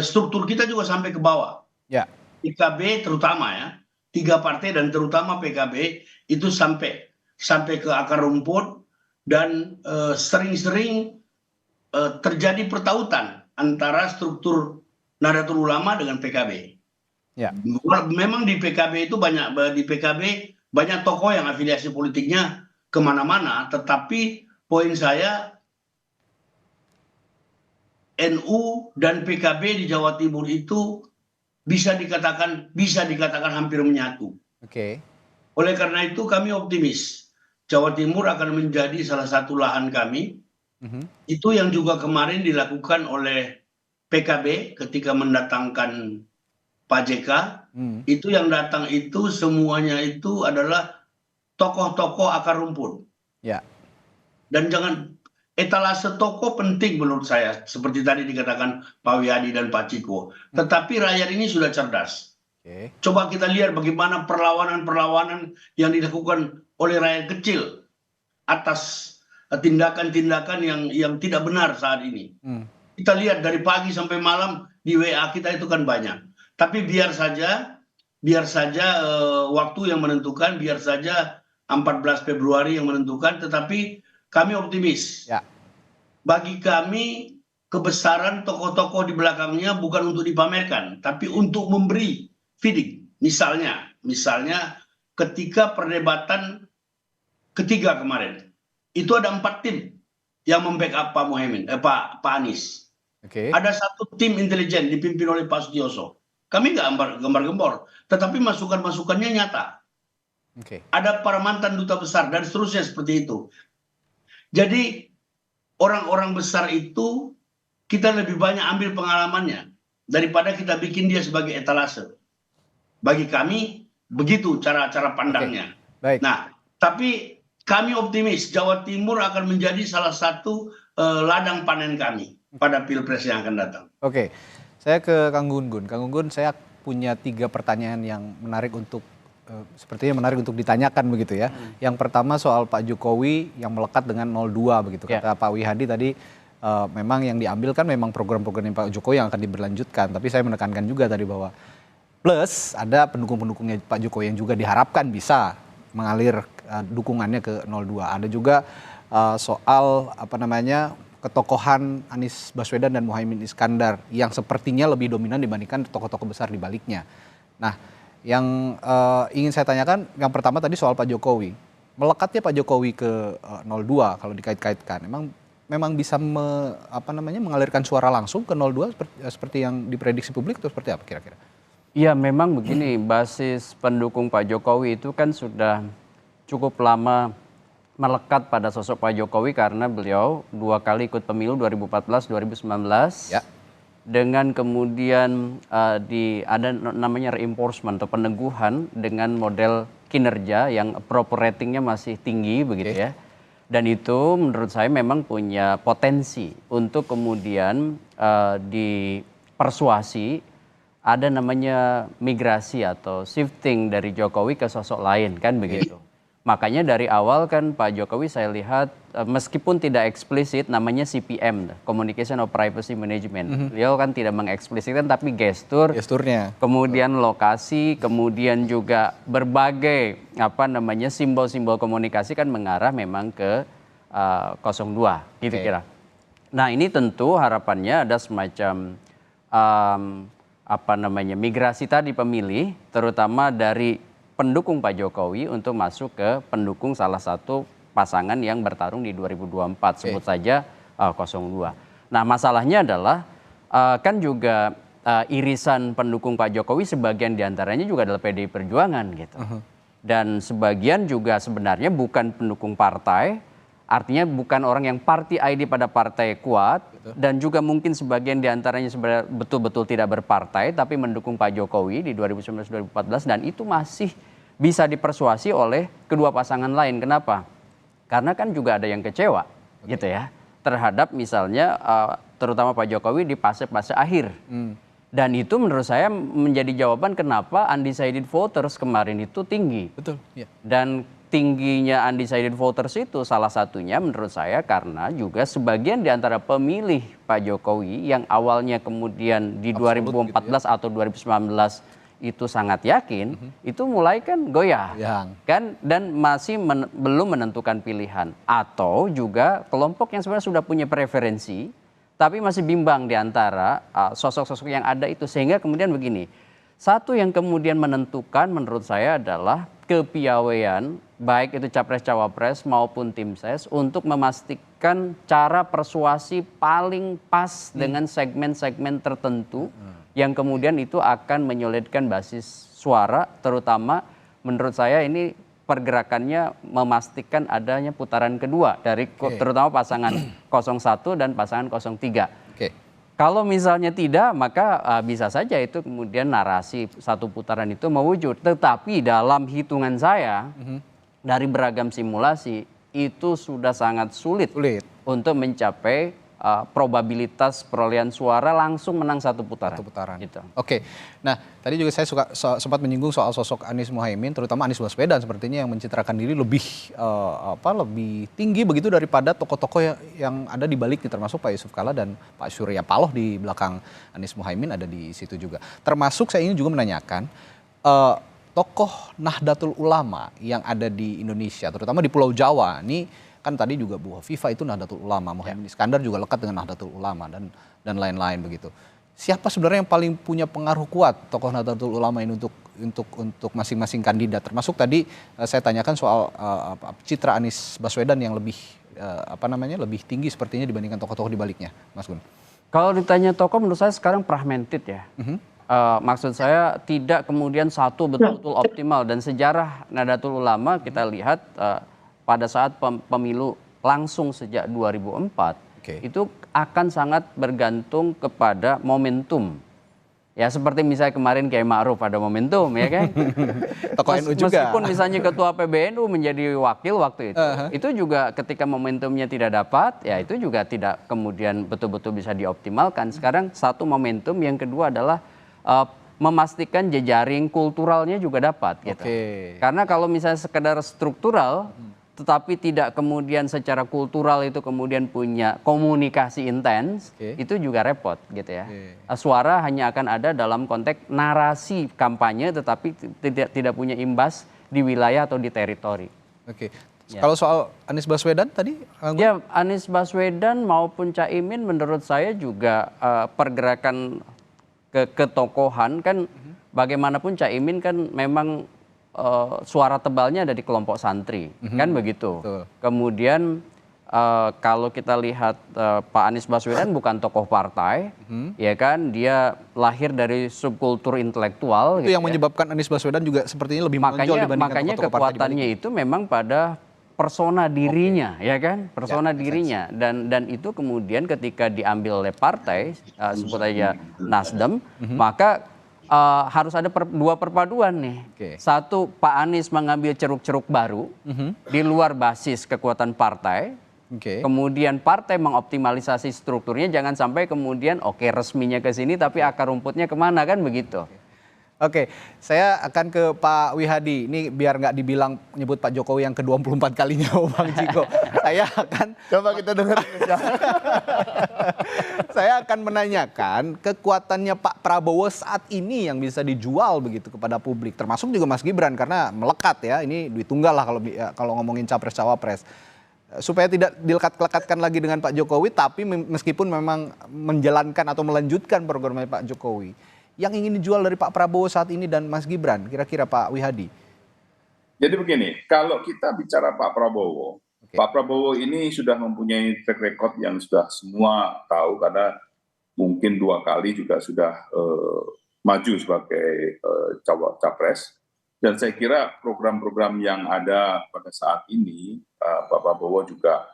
[SPEAKER 8] struktur kita juga sampai ke bawah.
[SPEAKER 5] Ya.
[SPEAKER 8] PKB terutama ya, 3 partai dan terutama PKB itu sampai ke akar rumput dan sering-sering terjadi pertautan antara struktur Nahdlatul Ulama dengan PKB.
[SPEAKER 5] Ya.
[SPEAKER 8] Memang di PKB itu banyak tokoh yang afiliasi politiknya kemana-mana, tetapi poin saya NU dan PKB di Jawa Timur itu bisa dikatakan hampir menyatu. Oleh karena itu kami optimis Jawa Timur akan menjadi salah satu lahan kami. Itu yang juga kemarin dilakukan oleh PKB ketika mendatangkan Pak JK. Itu yang datang itu semuanya itu adalah tokoh-tokoh akar rumput.
[SPEAKER 5] Ya.
[SPEAKER 8] Dan jangan etalase tokoh penting menurut saya, seperti tadi dikatakan Pak Wihadi dan Pak Ciko. Tetapi rakyat ini sudah cerdas. Coba kita lihat bagaimana perlawanan-perlawanan yang dilakukan oleh rakyat kecil atas tindakan-tindakan yang tidak benar saat ini. Kita lihat dari pagi sampai malam di WA kita itu kan banyak. Tapi biar saja waktu yang menentukan, biar saja 14 Februari yang menentukan, tetapi kami optimis.
[SPEAKER 5] Ya.
[SPEAKER 8] Bagi kami kebesaran tokoh-tokoh di belakangnya bukan untuk dipamerkan, tapi untuk memberi feeding. Misalnya ketika perdebatan ketiga kemarin, itu ada 4 tim yang membackup Pak Muhaimin, Pak Anies. Ada 1 tim intelijen dipimpin oleh Pak Sutioso. Kami nggak gembar-gembor, tetapi masukan-masukannya nyata. Ada para mantan duta besar dan seterusnya seperti itu. Jadi orang-orang besar itu kita lebih banyak ambil pengalamannya daripada kita bikin dia sebagai etalase. Bagi kami begitu cara pandangnya. Nah, tapi kami optimis Jawa Timur akan menjadi salah satu ladang panen kami pada Pilpres yang akan datang.
[SPEAKER 5] Oke, saya ke Kang Gun-Gun. Kang Gun-Gun, saya punya 3 pertanyaan yang menarik untuk sepertinya menarik untuk ditanyakan begitu ya. Yang pertama soal Pak Jokowi yang melekat dengan 02 begitu. Kata Pak Wihadi tadi memang yang diambil kan memang program-program Pak Jokowi yang akan diberlanjutkan. Tapi saya menekankan juga tadi bahwa plus ada pendukung-pendukungnya Pak Jokowi yang juga diharapkan bisa mengalir dukungannya ke 02. Ada juga soal ketokohan Anies Baswedan dan Muhaimin Iskandar yang sepertinya lebih dominan dibandingkan tokoh-tokoh besar di baliknya. Nah, yang ingin saya tanyakan, yang pertama tadi soal Pak Jokowi. Melekatnya Pak Jokowi ke 02 kalau dikait-kaitkan, memang bisa mengalirkan suara langsung ke 02 seperti yang diprediksi publik atau seperti apa kira-kira?
[SPEAKER 9] Iya, memang begini, basis pendukung Pak Jokowi itu kan sudah cukup lama melekat pada sosok Pak Jokowi karena beliau 2 kali ikut pemilu 2014, 2019.
[SPEAKER 5] Ya.
[SPEAKER 9] Dengan kemudian ada namanya reinforcement atau peneguhan dengan model kinerja yang approval ratingnya masih tinggi begitu ya. Dan itu menurut saya memang punya potensi untuk kemudian dipersuasi ada namanya migrasi atau shifting dari Jokowi ke sosok lain kan begitu. Makanya dari awal kan Pak Jokowi saya lihat meskipun tidak eksplisit namanya CPM, Communication of Privacy Management. Beliau kan tidak mengeksplisitkan tapi gesturnya, kemudian lokasi, kemudian juga berbagai simbol-simbol komunikasi kan mengarah memang ke 02 gitu kira. Nah, ini tentu harapannya ada semacam migrasi tadi pemilih terutama dari pendukung Pak Jokowi untuk masuk ke pendukung salah satu pasangan yang bertarung di 2024, sebut saja 02. Nah, masalahnya adalah kan juga irisan pendukung Pak Jokowi sebagian diantaranya juga adalah PDI Perjuangan gitu. Dan sebagian juga sebenarnya bukan pendukung partai, artinya bukan orang yang party ID pada partai kuat, dan juga mungkin sebagian diantaranya sebenarnya betul-betul tidak berpartai tapi mendukung Pak Jokowi di 2019-2014 dan itu masih bisa dipersuasi oleh kedua pasangan lain. Kenapa? Karena kan juga ada yang kecewa gitu ya terhadap misalnya terutama Pak Jokowi di fase-fase akhir. Dan itu menurut saya menjadi jawaban kenapa undecided voters kemarin itu tinggi.
[SPEAKER 5] Betul. Ya.
[SPEAKER 9] Dan tingginya undecided voters itu salah satunya menurut saya karena juga sebagian di antara pemilih Pak Jokowi yang awalnya kemudian di 2014 gitu ya, atau 2019 itu sangat yakin, itu mulai kan goyah. Kan dan masih belum menentukan pilihan atau juga kelompok yang sebenarnya sudah punya preferensi tapi masih bimbang di antara sosok-sosok yang ada itu sehingga kemudian begini. Satu yang kemudian menentukan menurut saya adalah kepiawaian baik itu capres-cawapres maupun tim ses untuk memastikan cara persuasi paling pas dengan segmen-segmen tertentu yang kemudian itu akan menyulitkan basis suara terutama menurut saya ini pergerakannya memastikan adanya putaran kedua dari terutama pasangan 01 dan pasangan 03. Kalau misalnya tidak, maka bisa saja itu kemudian narasi satu putaran itu mewujud. Tetapi dalam hitungan saya, dari beragam simulasi, itu sudah sangat sulit untuk mencapai probabilitas perolehan suara langsung menang satu putaran. Gitu.
[SPEAKER 5] Oke, nah tadi juga saya sempat menyinggung soal sosok Anies Muhaimin, terutama Anies Baswedan sepertinya yang mencitrakan diri lebih tinggi begitu daripada tokoh-tokoh yang ada di baliknya, termasuk Pak Yusuf Kalla dan Pak Surya Paloh di belakang Anies Muhaimin ada di situ juga. Termasuk saya ingin juga menanyakan tokoh Nahdlatul Ulama yang ada di Indonesia, terutama di Pulau Jawa. Ini kan tadi juga Bu Hovifah itu Nahdlatul Ulama, Muhaimin Iskandar juga lekat dengan Nahdlatul Ulama dan lain-lain begitu. Siapa sebenarnya yang paling punya pengaruh kuat tokoh Nahdlatul Ulama ini untuk masing-masing kandidat? Termasuk tadi saya tanyakan soal citra Anies Baswedan yang lebih lebih tinggi sepertinya dibandingkan tokoh-tokoh di baliknya, Mas Gun.
[SPEAKER 9] Kalau ditanya tokoh menurut saya sekarang fragmented ya. Maksud saya tidak kemudian satu betul-betul optimal dan sejarah Nahdlatul Ulama kita lihat pada saat pemilu langsung sejak 2004 itu akan sangat bergantung kepada momentum. Ya seperti misalnya kemarin Kiai Ma'ruf ada momentum ya kan.
[SPEAKER 5] Tokoh NU juga.
[SPEAKER 9] Meskipun misalnya ketua PBNU menjadi wakil waktu itu juga ketika momentumnya tidak dapat ya itu juga tidak kemudian betul-betul bisa dioptimalkan. Sekarang satu momentum, yang kedua adalah memastikan jejaring kulturalnya juga dapat gitu. Karena kalau misalnya sekedar struktural tetapi tidak kemudian secara kultural itu kemudian punya komunikasi intens, itu juga repot gitu ya. Suara hanya akan ada dalam konteks narasi kampanye tetapi tidak punya imbas di wilayah atau di teritori.
[SPEAKER 5] Kalau soal Anies Baswedan tadi?
[SPEAKER 9] Ya, Anies Baswedan maupun Caimin menurut saya juga pergerakan ketokohan kan bagaimanapun Caimin kan memang suara tebalnya ada di kelompok santri, kan begitu.
[SPEAKER 5] Betul.
[SPEAKER 9] Kemudian kalau kita lihat Pak Anies Baswedan bukan tokoh partai, ya kan, dia lahir dari subkultur intelektual.
[SPEAKER 5] Itu
[SPEAKER 9] gitu
[SPEAKER 5] yang menyebabkan Anies Baswedan juga sepertinya lebih menonjol dibandingkan
[SPEAKER 9] makanya
[SPEAKER 5] tokoh-tokoh partai di
[SPEAKER 9] kekuatannya itu memang pada persona dirinya, ya kan, persona dirinya, dan itu kemudian ketika diambil oleh partai, sebut aja Nasdem, maka harus ada dua perpaduan nih. Satu, Pak Anies mengambil ceruk-ceruk baru di luar basis kekuatan partai. Kemudian partai mengoptimalisasi strukturnya, jangan sampai kemudian resminya ke sini tapi akar rumputnya kemana, kan begitu.
[SPEAKER 5] Oke, saya akan ke Pak Wihadi. Ini biar nggak dibilang nyebut Pak Jokowi yang ke-24 kalinya, Bang Ciko. Saya akan
[SPEAKER 6] Coba kita dengar.
[SPEAKER 5] Saya akan menanyakan kekuatannya Pak Prabowo saat ini yang bisa dijual begitu kepada publik, termasuk juga Mas Gibran karena melekat ya. Ini duit tunggal lah kalau ngomongin capres cawapres. Supaya tidak dilekat-lekatkan lagi dengan Pak Jokowi, tapi meskipun memang menjalankan atau melanjutkan programnya Pak Jokowi. Yang ingin dijual dari Pak Prabowo saat ini dan Mas Gibran, kira-kira Pak Wihadi?
[SPEAKER 7] Jadi begini, kalau kita bicara Pak Prabowo, Pak Prabowo ini sudah mempunyai track record yang sudah semua tahu karena mungkin 2 kali juga sudah maju sebagai capres. Dan saya kira program-program yang ada pada saat ini, Pak Prabowo juga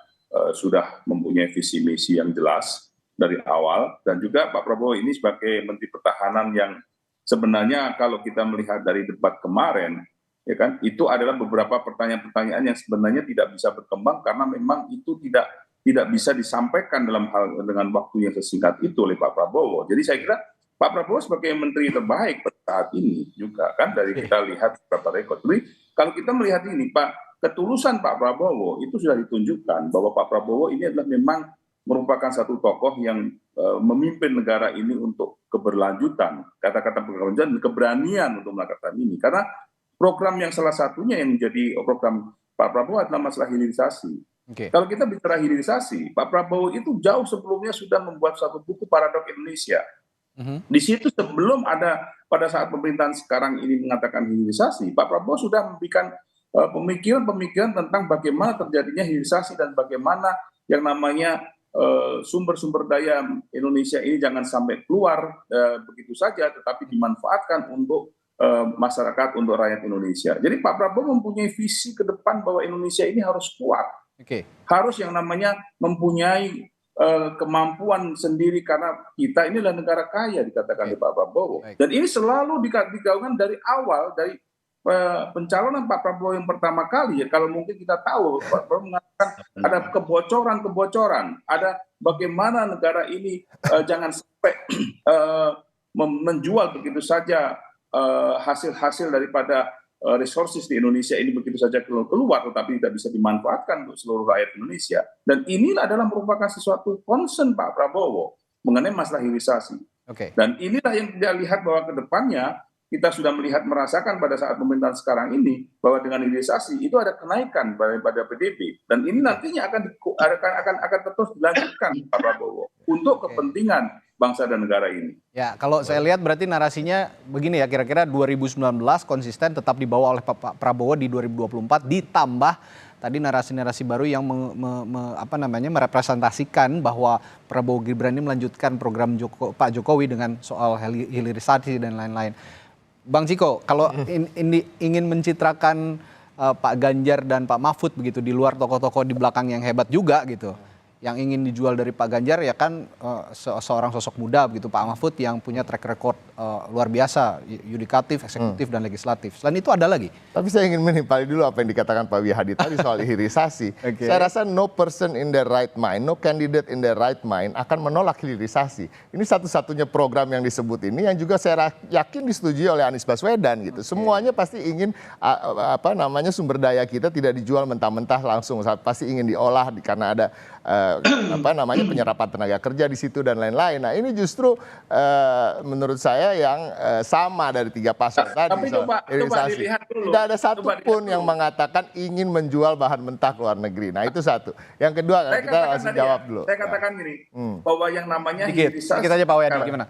[SPEAKER 7] sudah mempunyai visi misi yang jelas dari awal, dan juga Pak Prabowo ini sebagai Menteri Pertahanan yang sebenarnya kalau kita melihat dari debat kemarin, ya kan, itu adalah beberapa pertanyaan-pertanyaan yang sebenarnya tidak bisa berkembang karena memang itu tidak bisa disampaikan dengan waktu yang sesingkat itu oleh Pak Prabowo. Jadi saya kira Pak Prabowo sebagai menteri terbaik pada saat ini juga kan dari kita lihat beberapa rekod. Jadi kalau kita melihat ini, ketulusan Pak Prabowo itu sudah ditunjukkan bahwa Pak Prabowo ini adalah memang merupakan satu tokoh yang memimpin negara ini untuk keberlanjutan, kata-kata keberlanjutan, keberanian untuk melakukan ini. Karena program yang salah satunya yang menjadi program Pak Prabowo adalah masalah hilirisasi. Kalau kita bicara hilirisasi, Pak Prabowo itu jauh sebelumnya sudah membuat satu buku Paradok Indonesia. Di situ sebelum ada pada saat pemerintahan sekarang ini mengatakan hilirisasi, Pak Prabowo sudah memberikan pemikiran-pemikiran tentang bagaimana terjadinya hilirisasi dan bagaimana yang namanya sumber-sumber daya Indonesia ini jangan sampai keluar begitu saja, tetapi dimanfaatkan untuk masyarakat, untuk rakyat Indonesia. Jadi Pak Prabowo mempunyai visi ke depan bahwa Indonesia ini harus kuat, harus yang namanya mempunyai kemampuan sendiri karena kita ini adalah negara kaya dikatakan oleh Pak Prabowo. Dan ini selalu digaungkan dari awal, dari pencalonan Pak Prabowo yang pertama kali ya, kalau mungkin kita tahu Pak Prabowo mengatakan ada kebocoran, ada bagaimana negara ini jangan sampai menjual begitu saja hasil-hasil daripada resources di Indonesia ini begitu saja keluar, tetapi tidak bisa dimanfaatkan untuk seluruh rakyat Indonesia. Dan inilah adalah merupakan sesuatu concern Pak Prabowo mengenai masalah hilirisasi. Dan inilah yang kita lihat bahwa ke depannya kita sudah merasakan pada saat pemerintahan sekarang ini bahwa dengan hilirisasi itu ada kenaikan pada PDB, dan ini nantinya akan terus dilanjutkan Pak Prabowo untuk kepentingan bangsa dan negara ini.
[SPEAKER 5] Ya, kalau saya lihat berarti narasinya begini ya, kira-kira 2019 konsisten tetap dibawa oleh Pak Prabowo di 2024 ditambah tadi narasi-narasi baru yang merepresentasikan bahwa Prabowo Gibran ini melanjutkan program Pak Jokowi dengan soal hilirisasi dan lain-lain. Bang Ciko, kalau ingin mencitrakan Pak Ganjar dan Pak Mahfud begitu di luar tokoh-tokoh di belakang yang hebat juga gitu, yang ingin dijual dari Pak Ganjar ya kan seorang sosok muda begitu, Pak Mahfud yang punya track record luar biasa, yudikatif, eksekutif, dan legislatif. Selain itu ada lagi?
[SPEAKER 6] Tapi saya ingin menimpali dulu apa yang dikatakan Pak Wihadi tadi soal hilirisasi. Saya rasa no person in the right mind, no candidate in the right mind akan menolak hilirisasi. Ini satu-satunya program yang disebut ini yang juga saya yakin disetujui oleh Anies Baswedan gitu. Semuanya pasti ingin sumber daya kita tidak dijual mentah-mentah langsung, pasti ingin diolah karena ada penyerapan tenaga kerja di situ dan lain-lain. Nah ini justru menurut saya yang sama dari 3 paslon tadi.
[SPEAKER 7] Tapi coba dilihat dulu.
[SPEAKER 6] Tidak ada satupun yang mengatakan ingin menjual bahan mentah ke luar negeri. Nah itu satu. Yang kedua kita harus jawab dulu.
[SPEAKER 7] Saya katakan gini, bahwa yang namanya hilirisasi.
[SPEAKER 5] Kita aja Pak Wihadi gimana?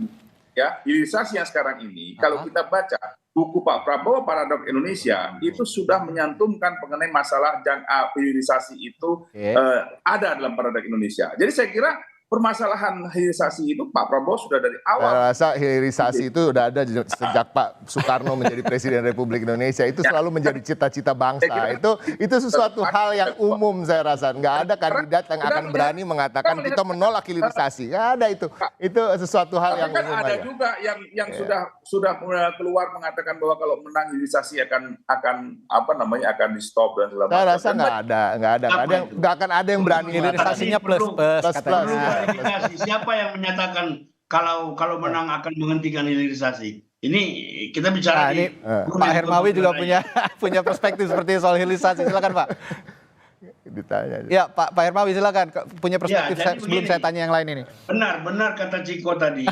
[SPEAKER 7] ya hilirisasi yang sekarang ini, kalau kita baca buku Pak Prabowo Paradoks Indonesia itu sudah menyantumkan mengenai masalah hilirisasi itu ada dalam Paradoks Indonesia. Jadi saya kira permasalahan hilirisasi itu Pak Prabowo sudah dari awal.
[SPEAKER 6] Saya rasa hilirisasi itu udah ada sejak Pak Soekarno menjadi Presiden Republik Indonesia. Itu selalu menjadi cita-cita bangsa. Itu sesuatu hal yang umum saya rasa. Nggak ada kandidat yang akan berani mengatakan kita menolak hilirisasi. Nggak ada itu. Itu sesuatu hal yang umum.
[SPEAKER 7] Ada juga yang sudah keluar mengatakan bahwa kalau menang hilirisasi akan akan di stop dan segala macam.
[SPEAKER 6] Saya rasa nggak akan ada yang berani.
[SPEAKER 5] Hilirisasinya plus katanya.
[SPEAKER 8] Siapa yang menyatakan kalau menang akan menghentikan hilirisasi? Ini kita bicara
[SPEAKER 5] Pak Hermawi juga punya perspektif seperti soal hilirisasi. Silakan Pak.
[SPEAKER 6] Ditanya.
[SPEAKER 5] Ya Pak Hermawi silakan punya perspektif sebelum saya tanya yang lain ini.
[SPEAKER 8] Benar kata Ciko tadi.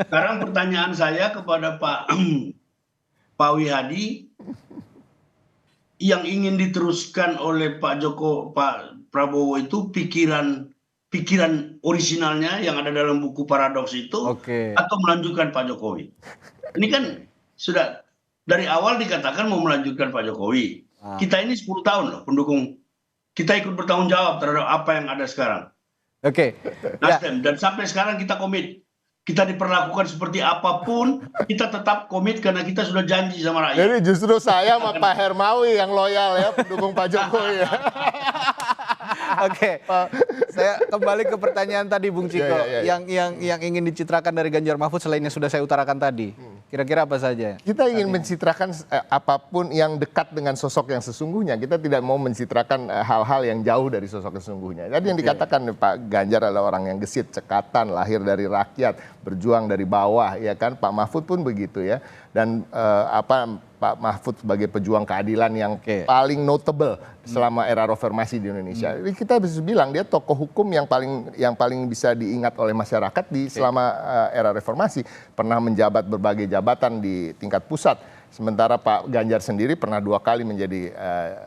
[SPEAKER 8] Sekarang pertanyaan saya kepada Pak Wihadi, yang ingin diteruskan oleh Pak Prabowo itu pikiran orisinalnya yang ada dalam buku Paradoks itu, atau melanjutkan Pak Jokowi. Ini kan sudah dari awal dikatakan mau melanjutkan Pak Jokowi. Kita ini 10 tahun loh pendukung. Kita ikut bertanggung jawab terhadap apa yang ada sekarang. Nasdem. Dan sampai sekarang kita komit. Kita diperlakukan seperti apapun, kita tetap komit karena kita sudah janji sama rakyat.
[SPEAKER 6] Jadi justru saya sama Pak Hermawi yang loyal ya, pendukung Pak Jokowi ya.
[SPEAKER 5] Saya kembali ke pertanyaan tadi Bung Ciko, yang ingin dicitrakan dari Ganjar Mahfud selain yang sudah saya utarakan tadi. Kira-kira apa saja?
[SPEAKER 6] Kita ingin mencitrakan apapun yang dekat dengan sosok yang sesungguhnya. Kita tidak mau mencitrakan hal-hal yang jauh dari sosok sesungguhnya. Jadi yang dikatakan Pak Ganjar adalah orang yang gesit, cekatan, lahir dari rakyat, berjuang dari bawah, ya kan? Pak Mahfud pun begitu ya. Dan Pak Mahfud sebagai pejuang keadilan yang paling notable selama era reformasi di Indonesia. Jadi kita bisa bilang dia tokoh hukum yang paling bisa diingat oleh masyarakat selama era reformasi. Pernah menjabat berbagai jabatan di tingkat pusat. Sementara Pak Ganjar sendiri pernah 2 kali menjadi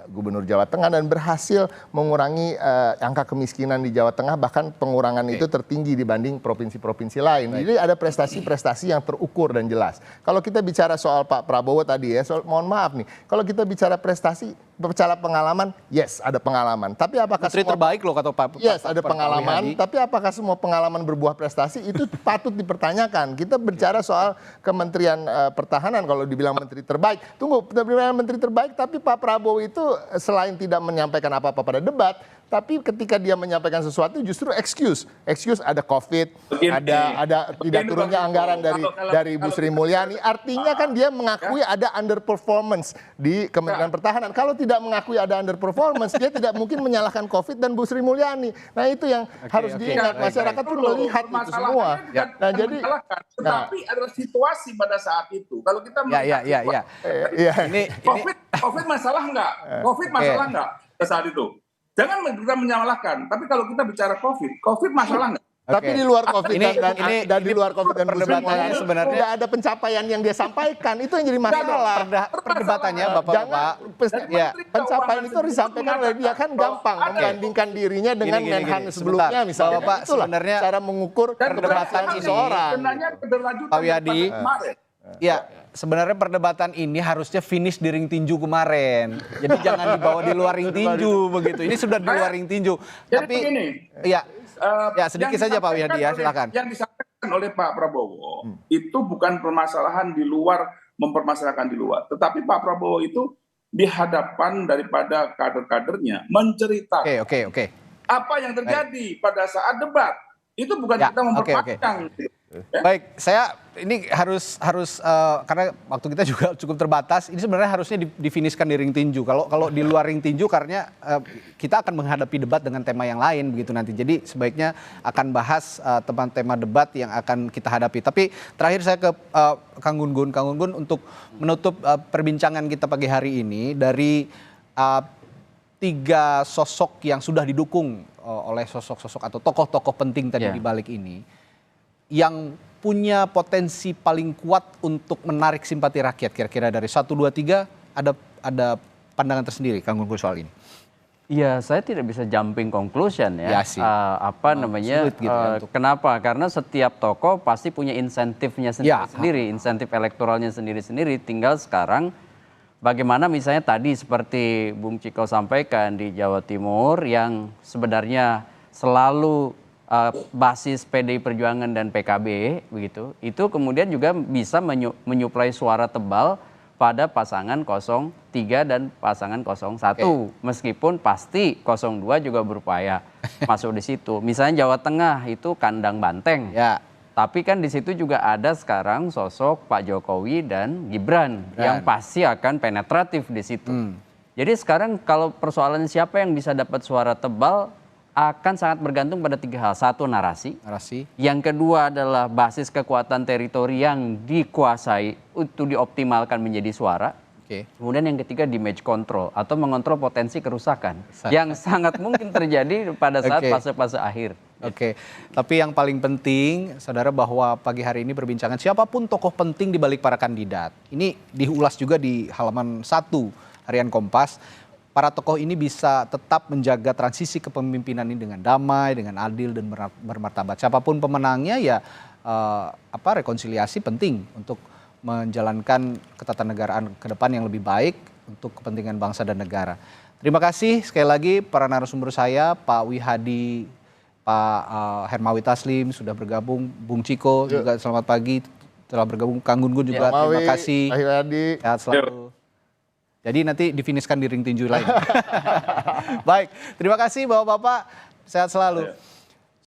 [SPEAKER 6] gubernur Jawa Tengah dan berhasil mengurangi angka kemiskinan di Jawa Tengah, bahkan pengurangan itu tertinggi dibanding provinsi-provinsi lain. Jadi ada prestasi-prestasi yang terukur dan jelas. Kalau kita bicara soal Pak Prabowo tadi ya, mohon maaf nih, kalau kita bicara prestasi, bicara pengalaman, yes ada pengalaman. Tapi apakah
[SPEAKER 5] Menteri terbaik loh kata Pak?
[SPEAKER 6] Yes ada pengalaman, tapi apakah semua pengalaman berbuah prestasi itu patut dipertanyakan. Kita bicara soal Kementerian Pertahanan kalau dibilang menteri terbaik. Tunggu, menteri terbaik, tapi Pak Prabowo itu selain tidak menyampaikan apa-apa pada debat, tapi ketika dia menyampaikan sesuatu justru excuse ada COVID, ada tidak turunnya anggaran dari Bu Sri Mulyani. Artinya kan dia mengakui ada underperformance di Kementerian Pertahanan. Kalau tidak mengakui ada underperformance, dia tidak mungkin menyalahkan COVID dan Bu Sri Mulyani. Nah itu yang harus diingat, masyarakat pun melihat itu semua. Nah jadi,
[SPEAKER 7] tetapi adalah situasi pada saat itu. Kalau kita COVID masalah enggak? COVID masalah enggak pada saat itu? Jangan kita menyalahkan. Tapi kalau kita bicara COVID masalah enggak?
[SPEAKER 6] Tapi di luar COVID dan di luar COVID dan
[SPEAKER 5] perdebatannya sebenarnya
[SPEAKER 6] tidak ada pencapaian yang dia sampaikan. Itu yang jadi masalah.
[SPEAKER 5] Perdebatannya Bapak-Bapak.
[SPEAKER 6] Pencapaian itu disampaikan oleh dia kan gampang membandingkan dirinya dengan Menhan sebelumnya misalnya.
[SPEAKER 5] Bapak sebenarnya
[SPEAKER 6] cara mengukur perdebatan seseorang.
[SPEAKER 5] Pak Wihadi. Ya, sebenarnya perdebatan ini harusnya finish di ring tinju kemarin. Jadi jangan dibawa di luar ring tinju begitu. Ini sudah di luar ring tinju. Tapi sedikit saja Pak Wihadi ya, silakan.
[SPEAKER 7] Yang disampaikan oleh Pak Prabowo itu bukan permasalahan di luar, mempermasalahkan di luar. Tetapi Pak Prabowo itu di hadapan daripada kader-kadernya menceritakan apa yang terjadi pada saat debat. Itu bukan kita memperpanjang.
[SPEAKER 5] Baik, saya ini harus karena waktu kita juga cukup terbatas. Ini sebenarnya harusnya difinishkan di ring tinju. Kalau di luar ring tinju karena kita akan menghadapi debat dengan tema yang lain begitu nanti. Jadi sebaiknya akan bahas tema debat yang akan kita hadapi. Tapi terakhir saya ke Kang Gun-Gun. Kang Gun-Gun untuk menutup perbincangan kita pagi hari ini dari 3 sosok yang sudah didukung oleh sosok-sosok atau tokoh-tokoh penting tadi di balik ini, yang punya potensi paling kuat untuk menarik simpati rakyat, kira-kira dari 1, 2, 3 ada pandangan tersendiri Kang Gun-Gun soal ini?
[SPEAKER 9] Ya, saya tidak bisa jumping conclusion ya.
[SPEAKER 5] Ya sih.
[SPEAKER 9] Apa namanya?
[SPEAKER 5] Sulit gitu ya
[SPEAKER 9] Kenapa? Karena setiap tokoh pasti punya insentifnya sendiri-sendiri, insentif elektoralnya sendiri-sendiri. Tinggal sekarang bagaimana misalnya tadi seperti Bung Ciko sampaikan di Jawa Timur yang sebenarnya selalu basis PDI Perjuangan dan PKB begitu. Itu kemudian juga bisa menyuplai suara tebal pada pasangan 03 dan pasangan 01. Meskipun pasti 02 juga berupaya masuk di situ. Misalnya Jawa Tengah itu kandang banteng.
[SPEAKER 5] Ya.
[SPEAKER 9] Tapi kan di situ juga ada sekarang sosok Pak Jokowi dan Gibran yang pasti akan penetratif di situ. Jadi sekarang kalau persoalan siapa yang bisa dapat suara tebal akan sangat bergantung pada 3 hal. Satu, narasi. Yang kedua adalah basis kekuatan teritori yang dikuasai itu dioptimalkan menjadi suara. Kemudian yang ketiga, damage control atau mengontrol potensi kerusakan yang sangat mungkin terjadi pada saat fase-fase akhir.
[SPEAKER 5] Tapi yang paling penting, saudara, bahwa pagi hari ini perbincangan siapapun tokoh penting di balik para kandidat. Ini diulas juga di halaman 1 Harian Kompas. Para tokoh ini bisa tetap menjaga transisi kepemimpinan ini dengan damai, dengan adil dan bermartabat. Siapapun pemenangnya ya rekonsiliasi penting untuk menjalankan ketatanegaraan ke depan yang lebih baik untuk kepentingan bangsa dan negara. Terima kasih sekali lagi para narasumber saya, Pak Wihadi, Pak Hermawi Taslim sudah bergabung, Bung Ciko juga selamat pagi telah bergabung, Kang Gun-Gun juga terima kasih.
[SPEAKER 6] Pak Wihadi.
[SPEAKER 5] Sehat selalu. Jadi nanti difinishkan di ring tinju lain. Baik, terima kasih Bapak-Bapak, sehat selalu.